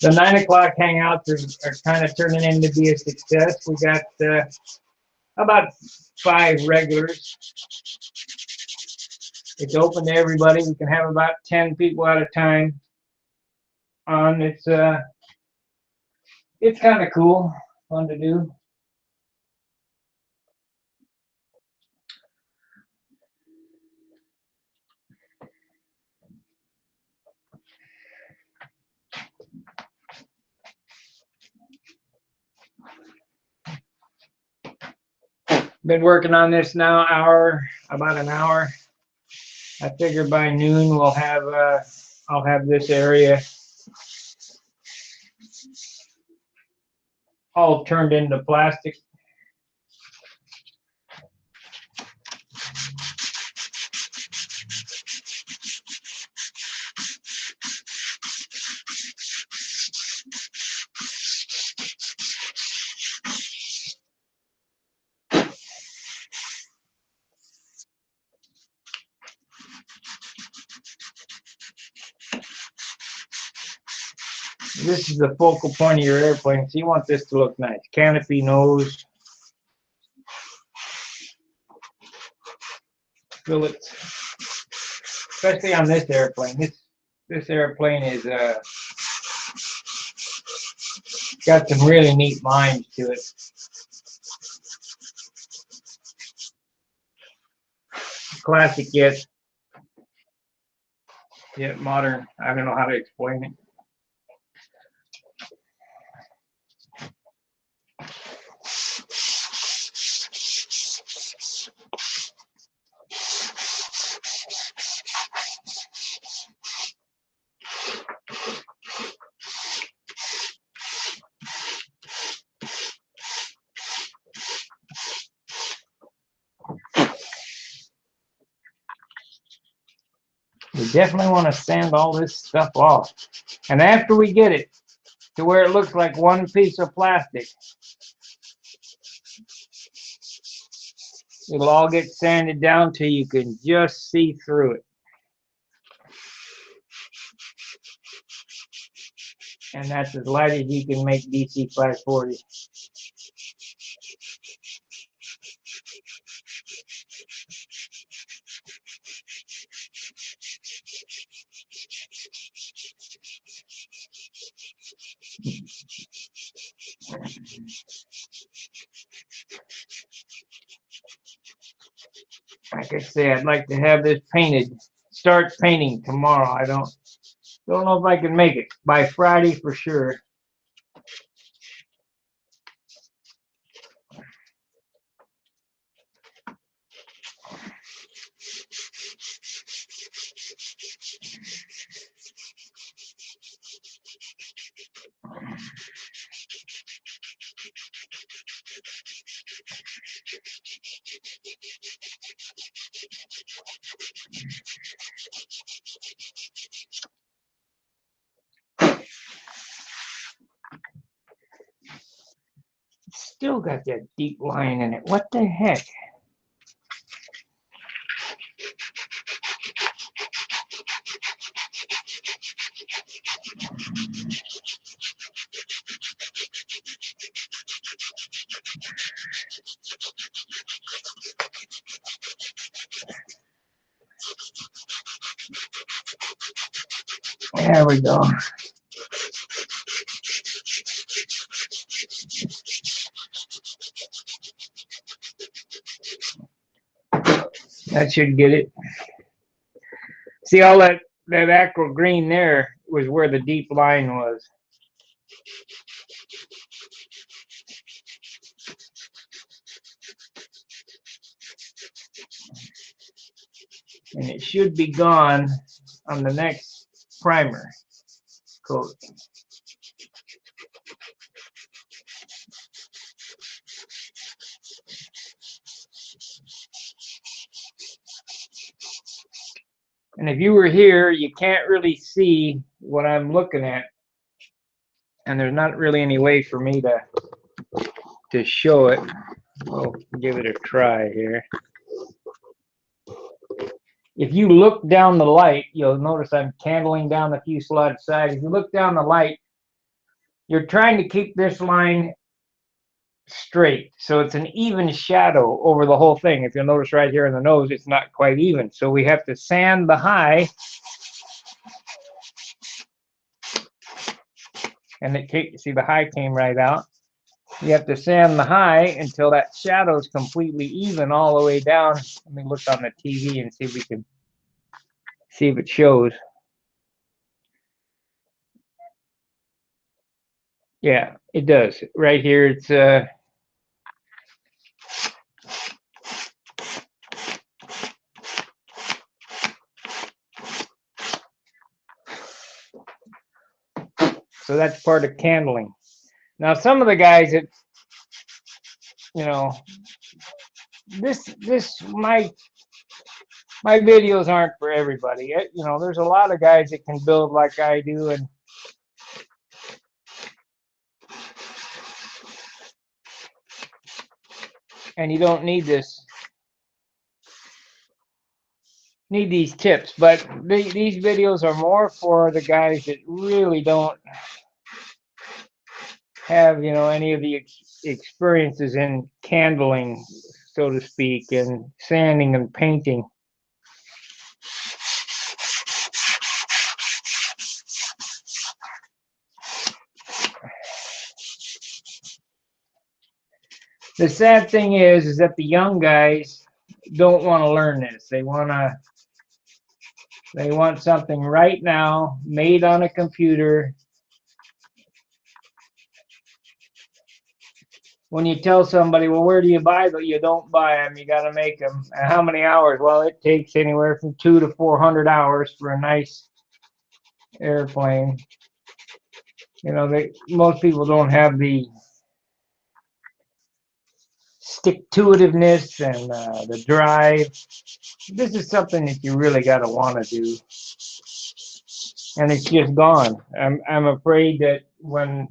The 9 o'clock hangouts are kind of turning into be a success. We got about 5 regulars. It's open to everybody. We can have about 10 people at a time on. It's kind of cool, fun to do. Been working on this now about an hour. I figure by noon we'll have I'll have this area all turned into plastic. This is the focal point of your airplane, so you want this to look nice. Canopy, nose, fillets, especially on this airplane. This airplane is got some really neat lines to it. Classic yet modern. I don't know how to explain it. We definitely want to sand all this stuff off. And after we get it to where it looks like one piece of plastic, it'll all get sanded down till you can just see through it. And that's as light as you can make DC 540. Like I say, I'd like to have this painted, start painting tomorrow. I don't know if I can make it by Friday for sure. Still got that deep line in it. What the heck? There we go. That should get it. See all that aqua green there was where the deep line was. And it should be gone on the next primer coat. And if you were here, you can't really see what I'm looking at. And there's not really any way for me to show it. We'll give it a try here. If you look down the light, you'll notice I'm candling down the fuselage side. If you look down the light, you're trying to keep this line straight, so it's an even shadow over the whole thing. If you'll notice right here in the nose, it's not quite even, so we have to sand the high, and see the high came right out. You have to sand the high until that shadow is completely even all the way down. Let me look on the TV and see if we can see if it shows. Yeah, it does. Right here, it's so that's part of candling. Now, some of the guys that, you know, my videos aren't for everybody. You know, there's a lot of guys that can build like I do, and you don't need these tips. But these videos are more for the guys that really don't have, you know, any of the experiences in candling, so to speak, and sanding and painting. The sad thing is that the young guys don't want to learn this. They want something right now, made on a computer. When you tell somebody, well, where do you buy them? You don't buy them. You got to make them. And how many hours? Well, it takes anywhere from 200 to 400 hours for a nice airplane. You know, most people don't have the stick-to-itiveness and the drive. This is something that you really got to want to do, and it's just gone. I'm afraid that when,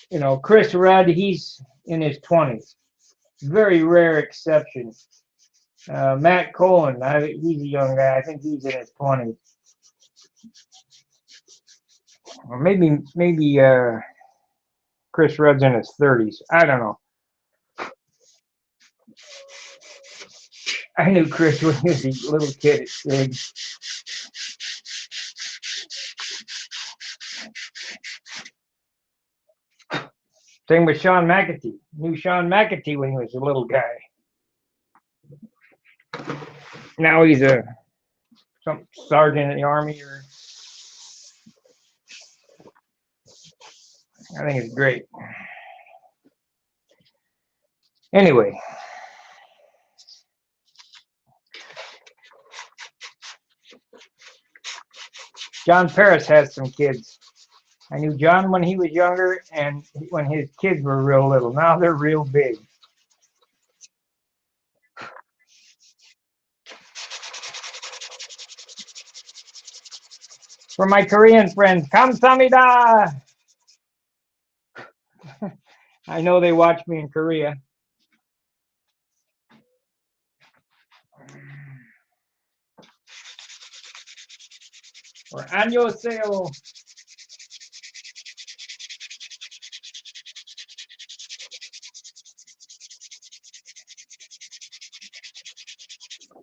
you know, Chris Rudd, he's in his 20s, very rare exception. Matt Cohen, he's a young guy. I think he's in his 20s, or maybe Chris Rudd's in his 30s. I don't know. I knew Chris when he was a little kid at Sig. Same with Sean McAtee. Knew Sean McAtee when he was a little guy. Now he's some sergeant in the Army, or I think it's great. Anyway, John Paris has some kids. I knew John when he was younger and when his kids were real little. Now they're real big. For my Korean friends, kamsahamnida! I know they watch me in Korea. Or annyeonghaseyo.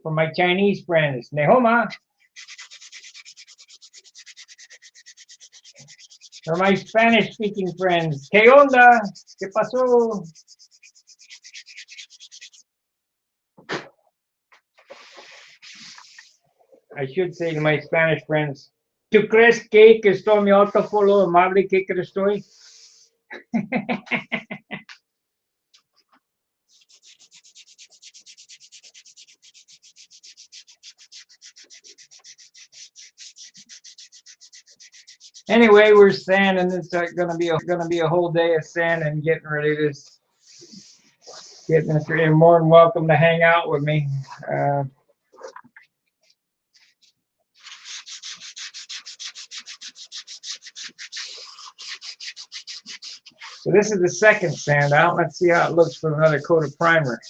For my Chinese friends, nehoma. For my Spanish-speaking friends, ¿qué onda? ¿Qué pasó? I should say to my Spanish friends, ¿tú crees que estoy mi auto por lo amable que estoy? Anyway, we're sanding. It's gonna be a whole day of sanding, getting ready to You're more than welcome to hang out with me. So this is the second sand out. Let's see how it looks with another coat of primer.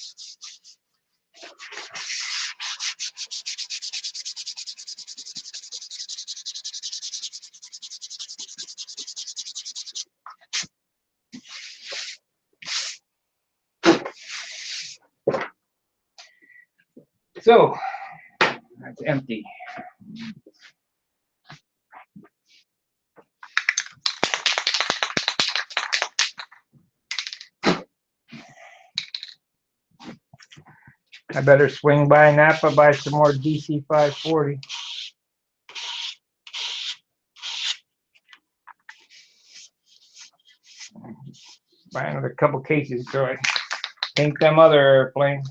So that's empty. I better swing by Napa, buy some more DC 540. Buy another couple cases so I paint them other airplanes.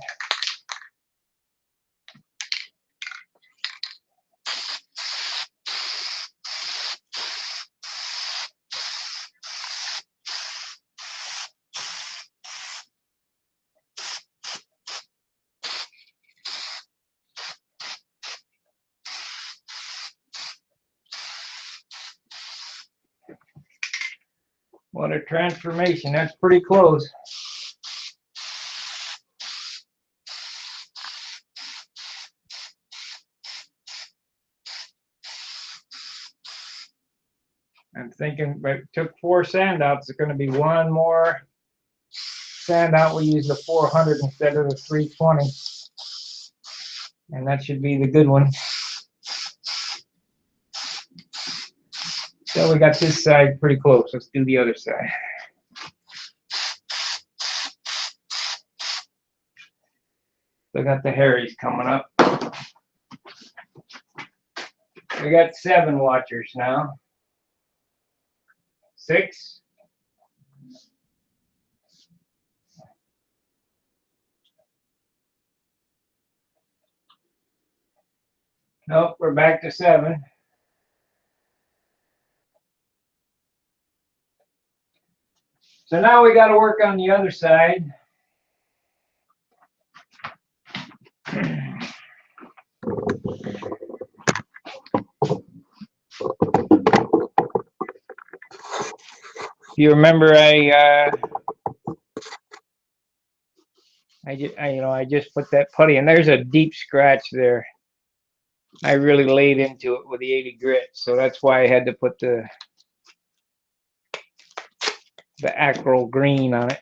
What a transformation. That's pretty close. I'm thinking, but it took 4 sand outs. It's going to be one more sand out. We use the 400 instead of the 320. And that should be the good one. So we got this side pretty close. Let's do the other side. So I got the Harrys coming up. We got 7 watchers now. 6. Nope, we're back to 7. So now we got to work on the other side. You remember I just put that putty, and there's a deep scratch there. I really laid into it with the 80 grit, so that's why I had to put the acryl green on it.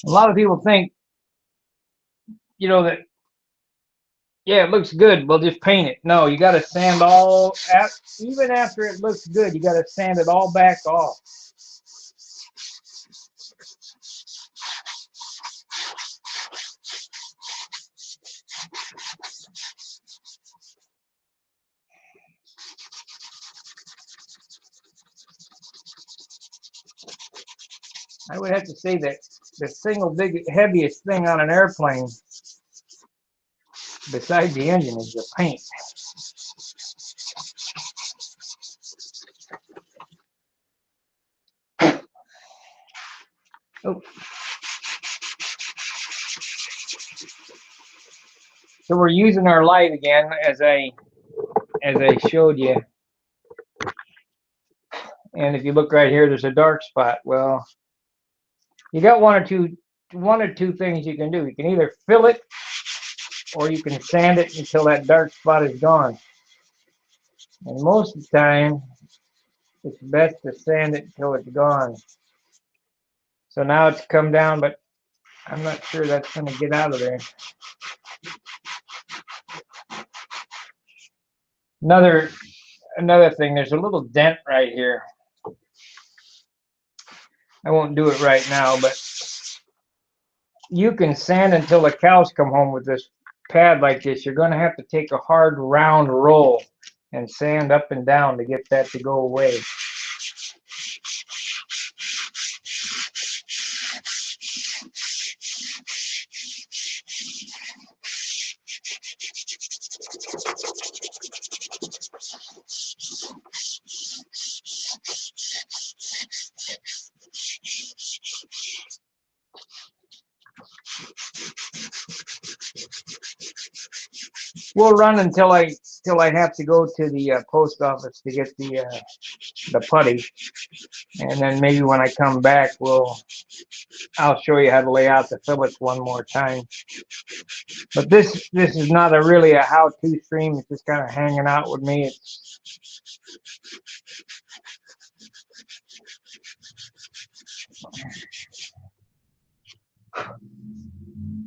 A lot of people think, that, yeah, it looks good, we'll just paint it. No, you got to sand even after it looks good, you got to sand it all back off. I would have to say that the single heaviest thing on an airplane, besides the engine, is the paint. Oh. So we're using our light again, as I showed you. And if you look right here, there's a dark spot. Well, you got one or two things you can do. You can either fill it, or you can sand it until that dark spot is gone. And most of the time, it's best to sand it until it's gone. So now it's come down, but I'm not sure that's going to get out of there. Another thing, there's a little dent right here. I won't do it right now, but you can sand until the cows come home with this pad like this, you're going to have to take a hard round roll and sand up and down to get that to go away. We'll run until I have to go to the post office to get the putty, and then maybe when I come back, I'll show you how to lay out the fillets one more time. But this is not really a how-to stream. It's just kind of hanging out with me.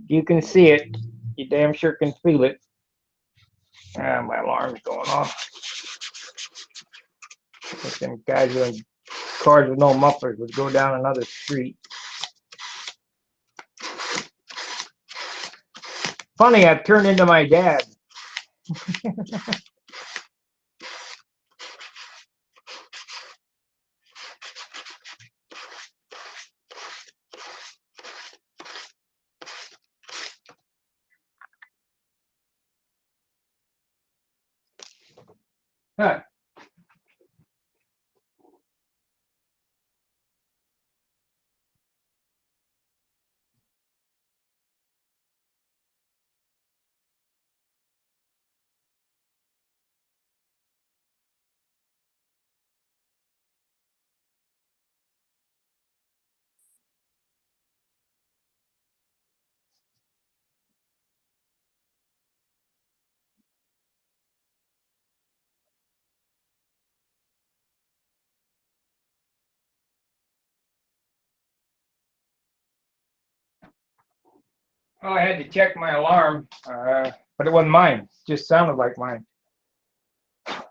You can see it. You damn sure can feel it. My alarm's going off. But them guys in cars with no mufflers would go down another street. Funny, I've turned into my dad. Huh. Oh, I had to check my alarm, but it wasn't mine. It just sounded like mine.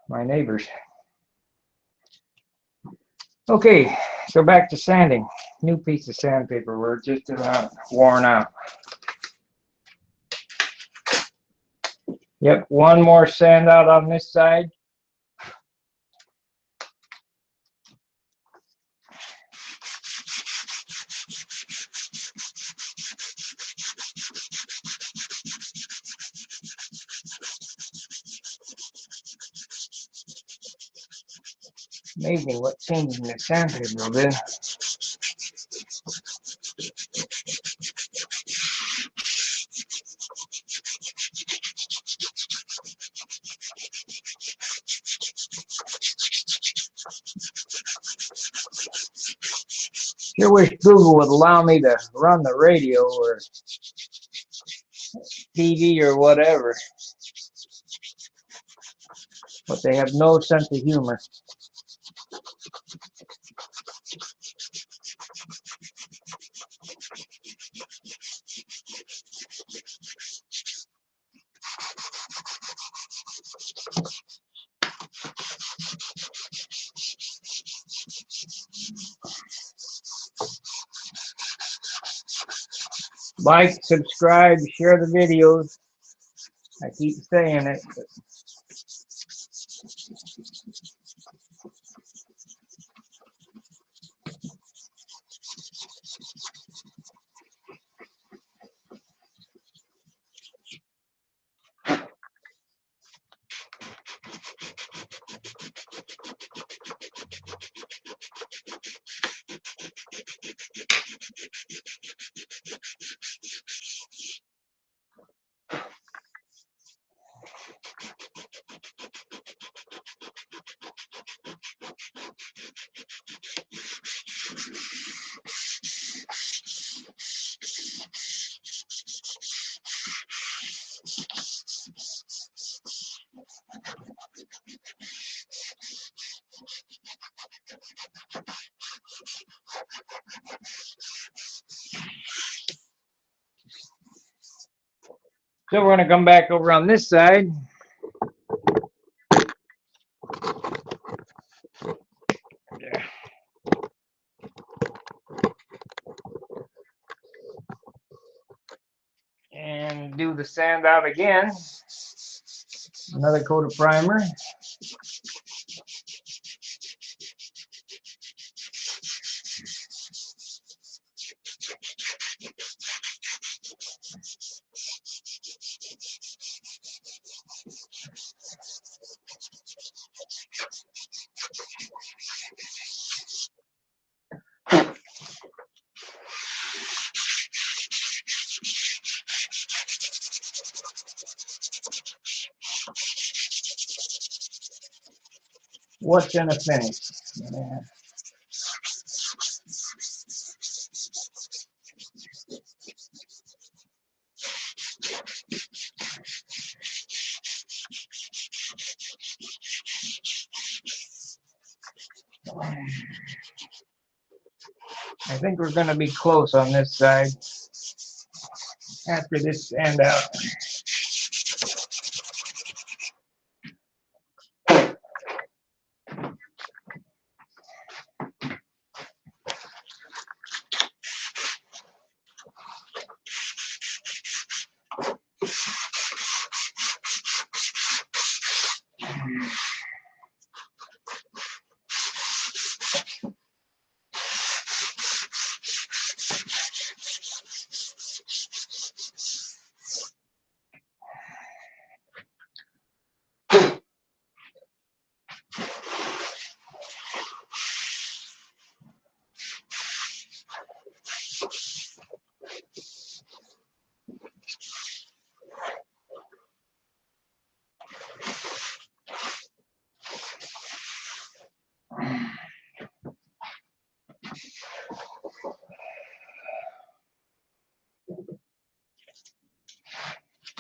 My neighbor's. Okay, so back to sanding. New piece of sandpaper. We're just about worn out. Yep, one more sand out on this side. Amazing what changing the sandpaper will do. Sure wish Google would allow me to run the radio or TV or whatever, but they have no sense of humor. Like, subscribe, share the videos. I keep saying it. So we're going to come back over on this side. Yeah. And do the sand out again. Another coat of primer. What's gonna finish? Yeah. I think we're gonna be close on this side after this sand out.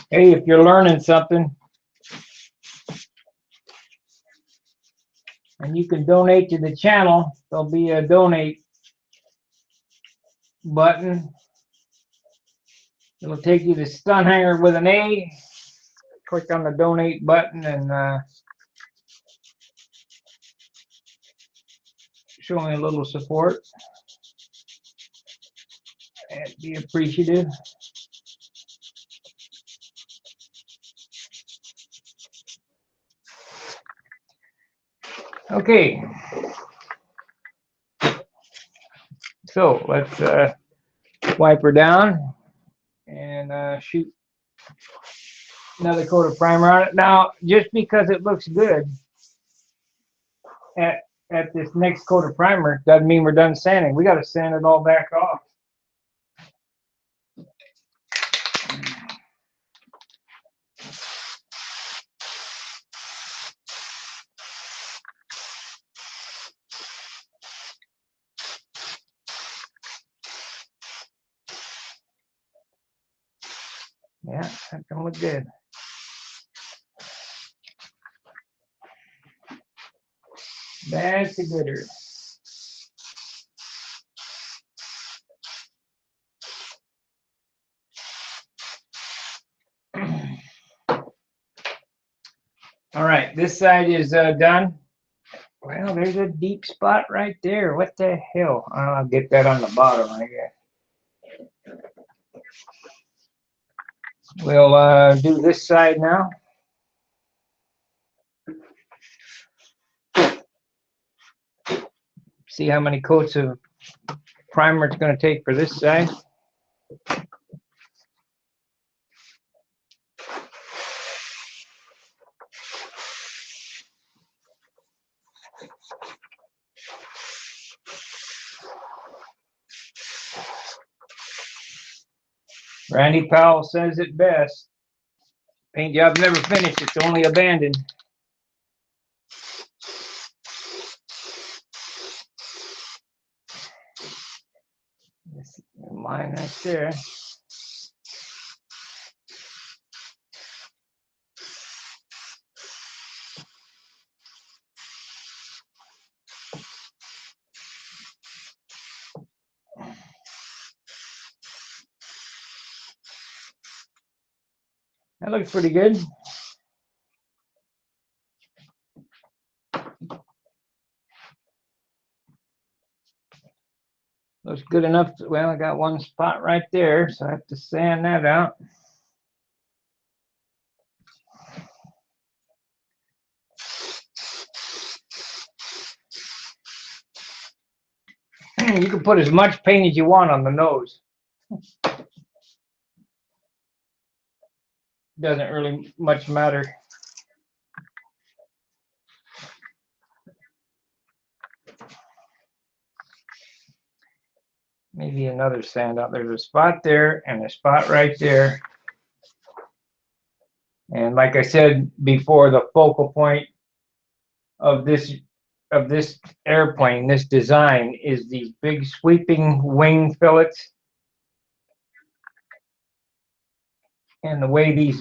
Hey, if you're learning something and you can donate to the channel, there'll be a donate button. It'll take you to Stunt Hanger with an A. Click on the donate button and show me a little support. And be appreciative. Okay. So let's wipe her down and shoot another coat of primer on it. Now, just because it looks good at this next coat of primer doesn't mean we're done sanding. We got to sand it all back off. Yeah, that can look good. That's a gooder. All right, this side is done. Well, there's a deep spot right there. What the hell? I'll get that on the bottom, I guess. We'll do this side now. See how many coats of primer it's going to take for this side. Randy Powell says it best. Paint job's never finished, it's only abandoned. This line right there. That looks pretty good. Looks good enough. Well, I got one spot right there, so I have to sand that out. You can put as much paint as you want on the nose. Doesn't really much matter. Maybe another sand out. There's a spot there and a spot right there. And like I said before, the focal point of this airplane, this design, is these big sweeping wing fillets. And the way these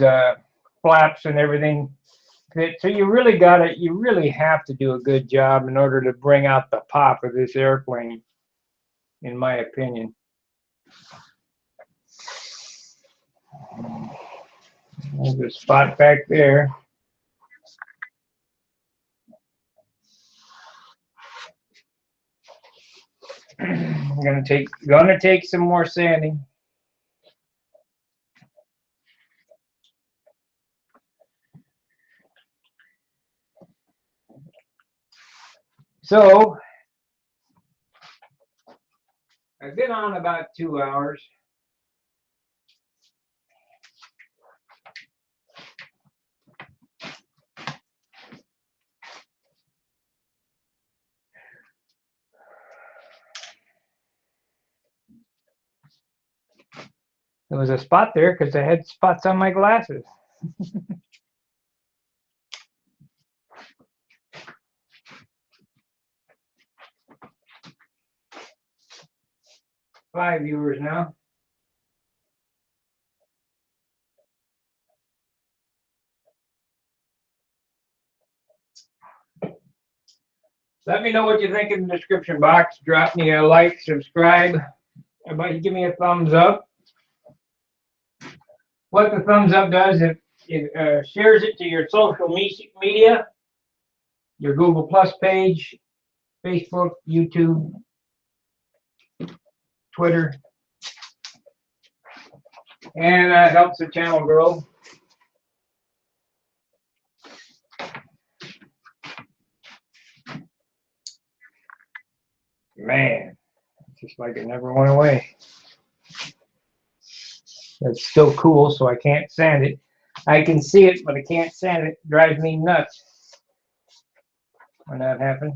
flaps and everything fit. So you really have to do a good job in order to bring out the pop of this airplane, in my opinion. There's a spot back there. I'm gonna take some more sanding. So I've been on about 2 hours. There was a spot there because I had spots on my glasses. 5 viewers now. Let me know what you think in the description box. Drop me a like, subscribe. Everybody give me a thumbs up. What the thumbs up does, it shares it to your social media, your Google Plus page, Facebook, YouTube, Twitter, and helps the channel grow. Man, it's just like it never went away. It's still cool, so I can't sand it. I can see it, but I can't sand it. It drives me nuts when that happens.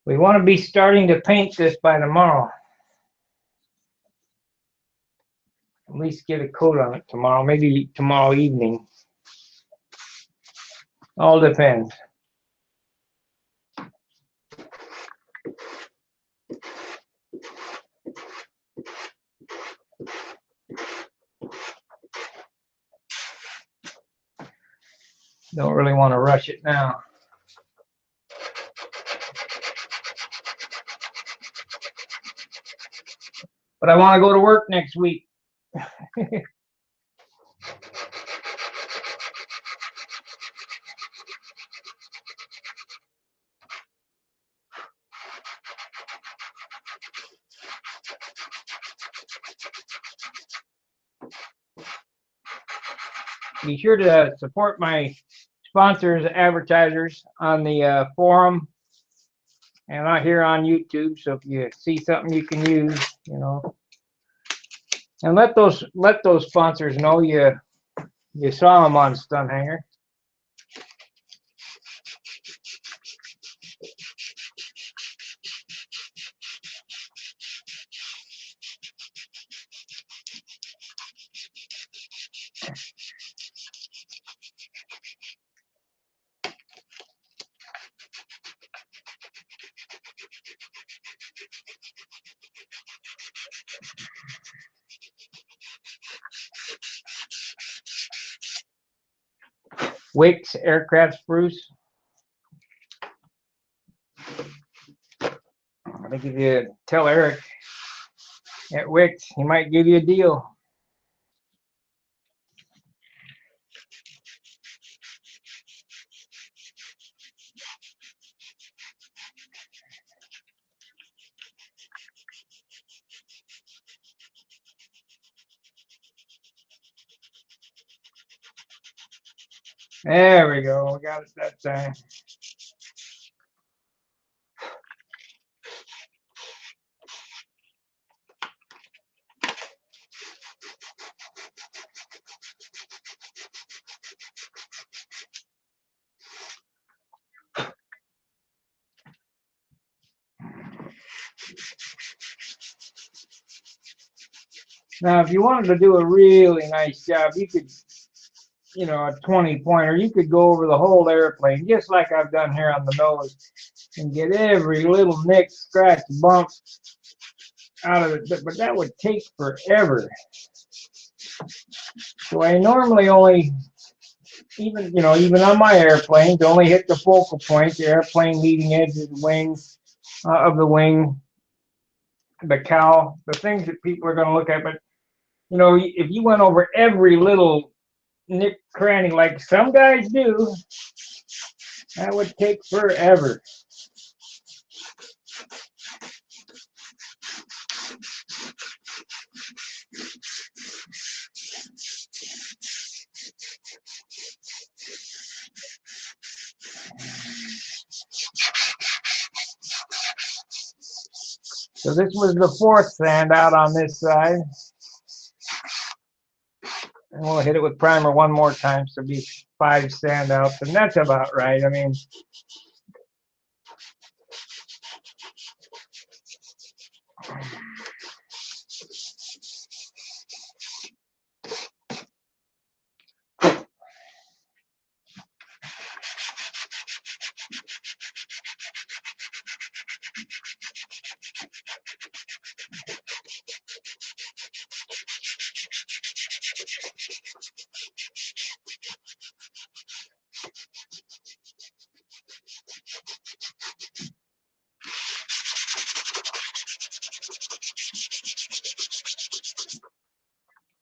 We want to be starting to paint this by tomorrow. At least get a coat on it tomorrow, maybe tomorrow evening. All depends. Don't really want to rush it now. But I want to go to work next week. Be sure to support my sponsors, advertisers on the forum and out here on YouTube. So if you see something you can use, you know, and let those sponsors know you saw them on Stunt Hanger. Wicks aircraft spruce. I think if you tell Eric at Wicks, he might give you a deal. There we go. We got it that time. Now, if you wanted to do a really nice job, you could, you know, a 20-pointer, you could go over the whole airplane, just like I've done here on the nose, and get every little nick, scratch, bump out of it. But that would take forever. So I normally only, even, you know, even on my airplanes, only hit the focal point, the airplane leading edge of the wing, the cowl, the things that people are going to look at. But, you know, if you went over every little nick cranny like some guys do, that would take forever. So this was the fourth sand out on this side. And we'll hit it with primer one more time, so it'll be 5 sand outs, and that's about right. I mean,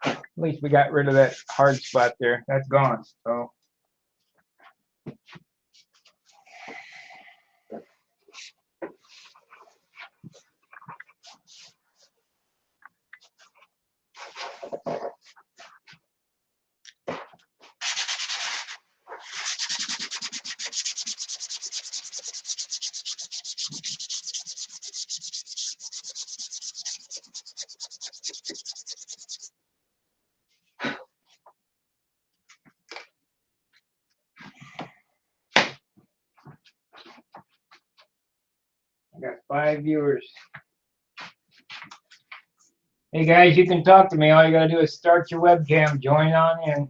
at least we got rid of that hard spot there. That's gone. So I got 5 viewers. Hey guys, you can talk to me. All you gotta do is start your webcam, join on in.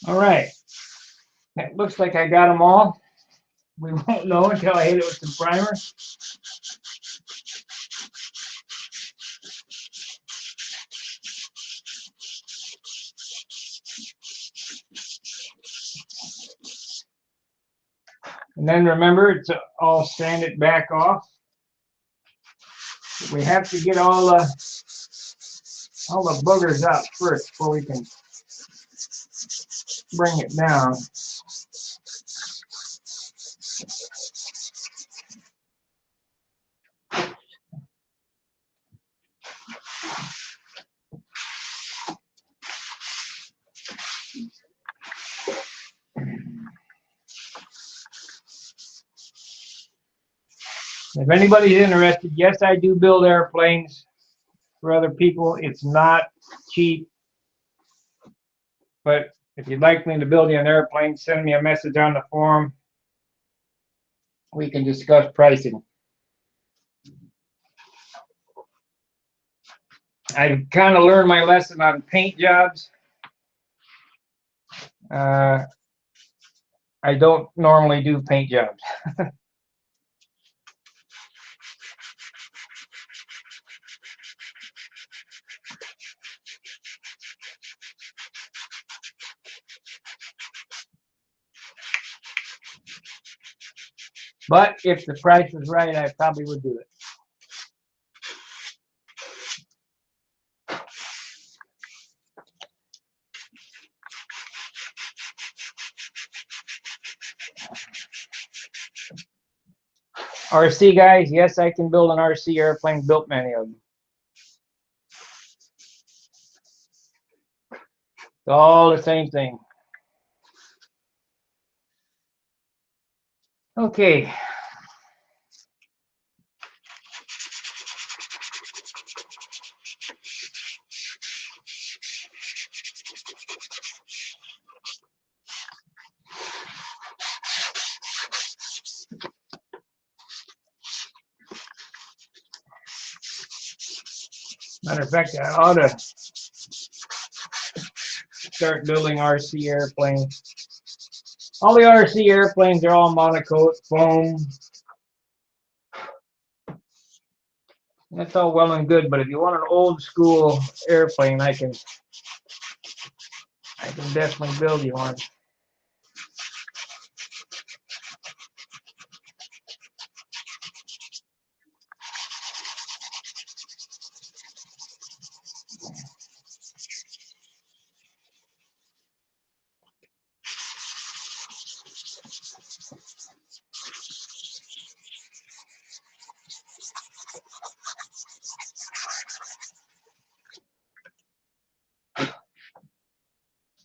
All right. It looks like I got them all. We won't know until I hit it with some primer. And then remember to all sand it back off. We have to get all the boogers out first before we can bring it down. If anybody's interested, yes, I do build airplanes for other people. It's not cheap, but if you'd like me to build you an airplane, send me a message on the forum. We can discuss pricing. I've kind of learned my lesson on paint jobs. I don't normally do paint jobs. But if the price was right, I probably would do it. RC guys, yes, I can build an RC airplane, built many of them. It's all the same thing. Okay. Matter of fact, I ought to start building RC airplanes. All the RC airplanes are all monocoque foam. That's all well and good, but if you want an old school airplane, I can definitely build you one.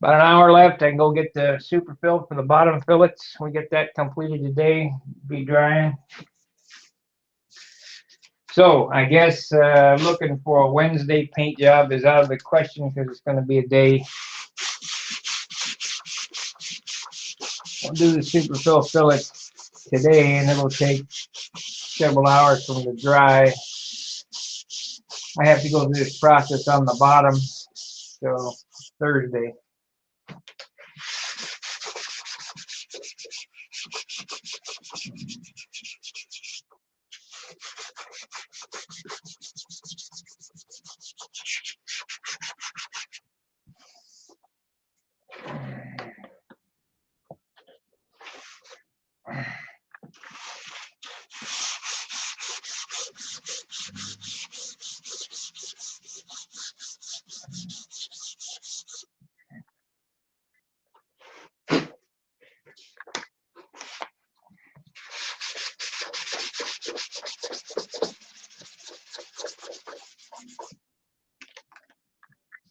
About an hour left. I can go get the super fill for the bottom fillets. We get that completed today. Be drying. So I guess looking for a Wednesday paint job is out of the question because it's going to be a day. We'll do the super fill fillet today, and it'll take several hours for them to dry. I have to go through this process on the bottom, so Thursday.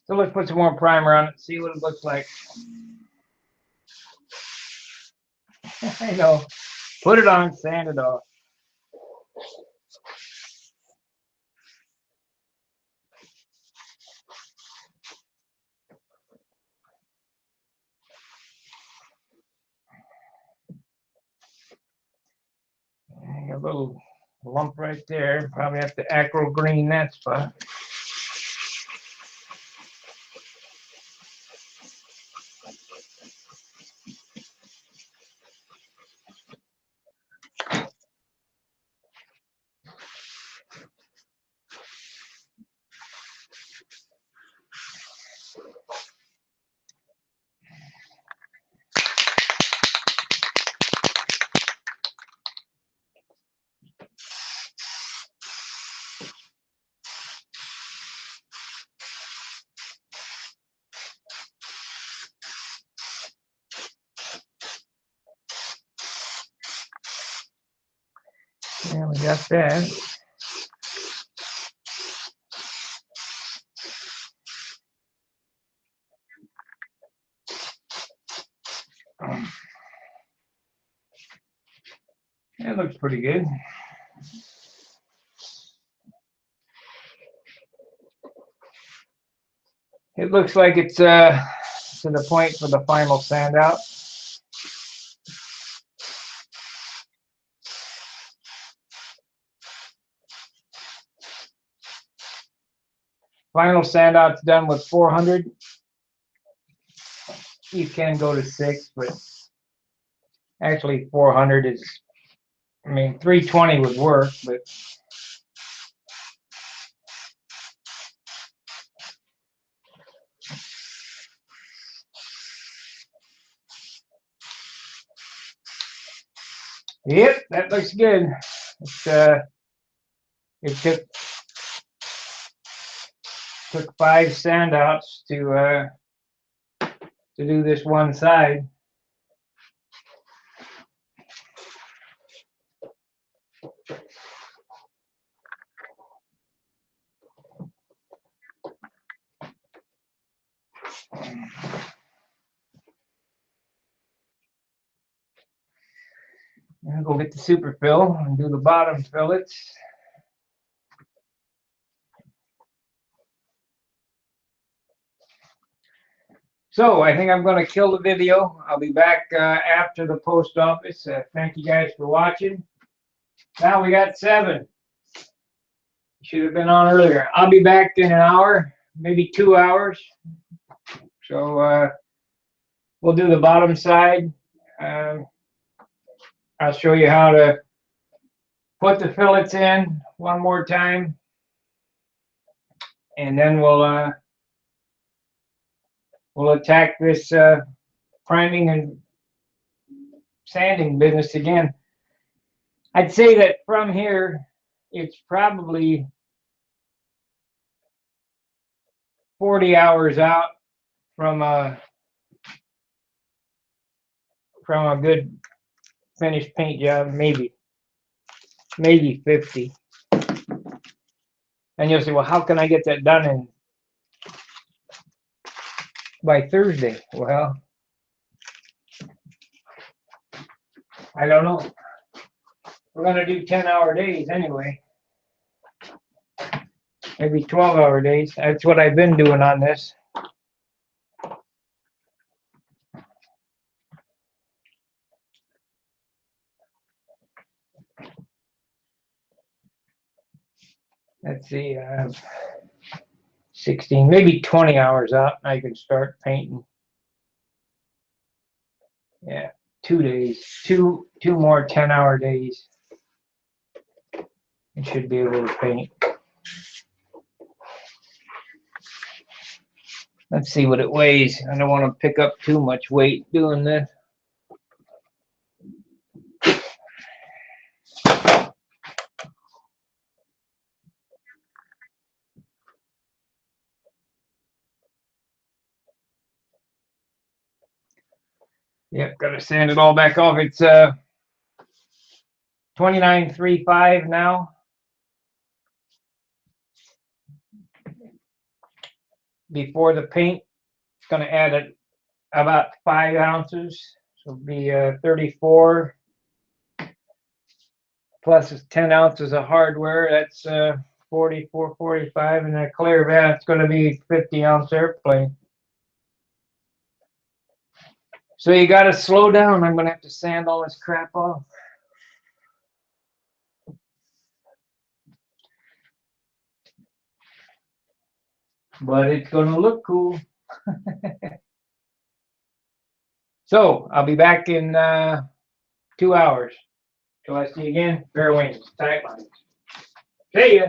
So let's put some more primer on it, see what it looks like. I know. Put it on, sand it off. A little lump right there. Probably have to acro green that spot. Yeah, we got that. That looks pretty good. It looks like it's to the point for the final sand out. Final sand out's done with 400. You can go to 6, but actually 400 is, I mean, 320 would work, but yep, that looks good. It took 5 sand outs to do this one side. I'll go get the super fill and do the bottom fillets. So I think I'm going to kill the video. I'll be back after the post office. Thank you guys for watching. Now we got 7. Should have been on earlier. I'll be back in an hour, maybe 2 hours. So we'll do the bottom side. I'll show you how to put the fillets in one more time. And then we'll attack this priming and sanding business again. I'd say that from here, it's probably 40 hours out from a good finished paint job, maybe 50. And you'll say, well, how can I get that done by Thursday? Well, I don't know. We're going to do 10-hour days anyway. Maybe 12-hour days. That's what I've been doing on this. Let's see, 16, maybe 20 hours out, I can start painting. Yeah, 2 days, two more 10-hour days. I should be able to paint. Let's see what it weighs. I don't want to pick up too much weight doing this. Yep, got to sand it all back off. It's 29.35 now. Before the paint, it's going to add about 5 ounces. So it'll be 34 plus 10 ounces of hardware. That's 44, 45, and that clear vat, it's going to be 50-ounce airplane. So you got to slow down. I'm going to have to sand all this crap off. But it's going to look cool. So I'll be back in 2 hours. Till I see you again, fair winds, tight lines. See ya.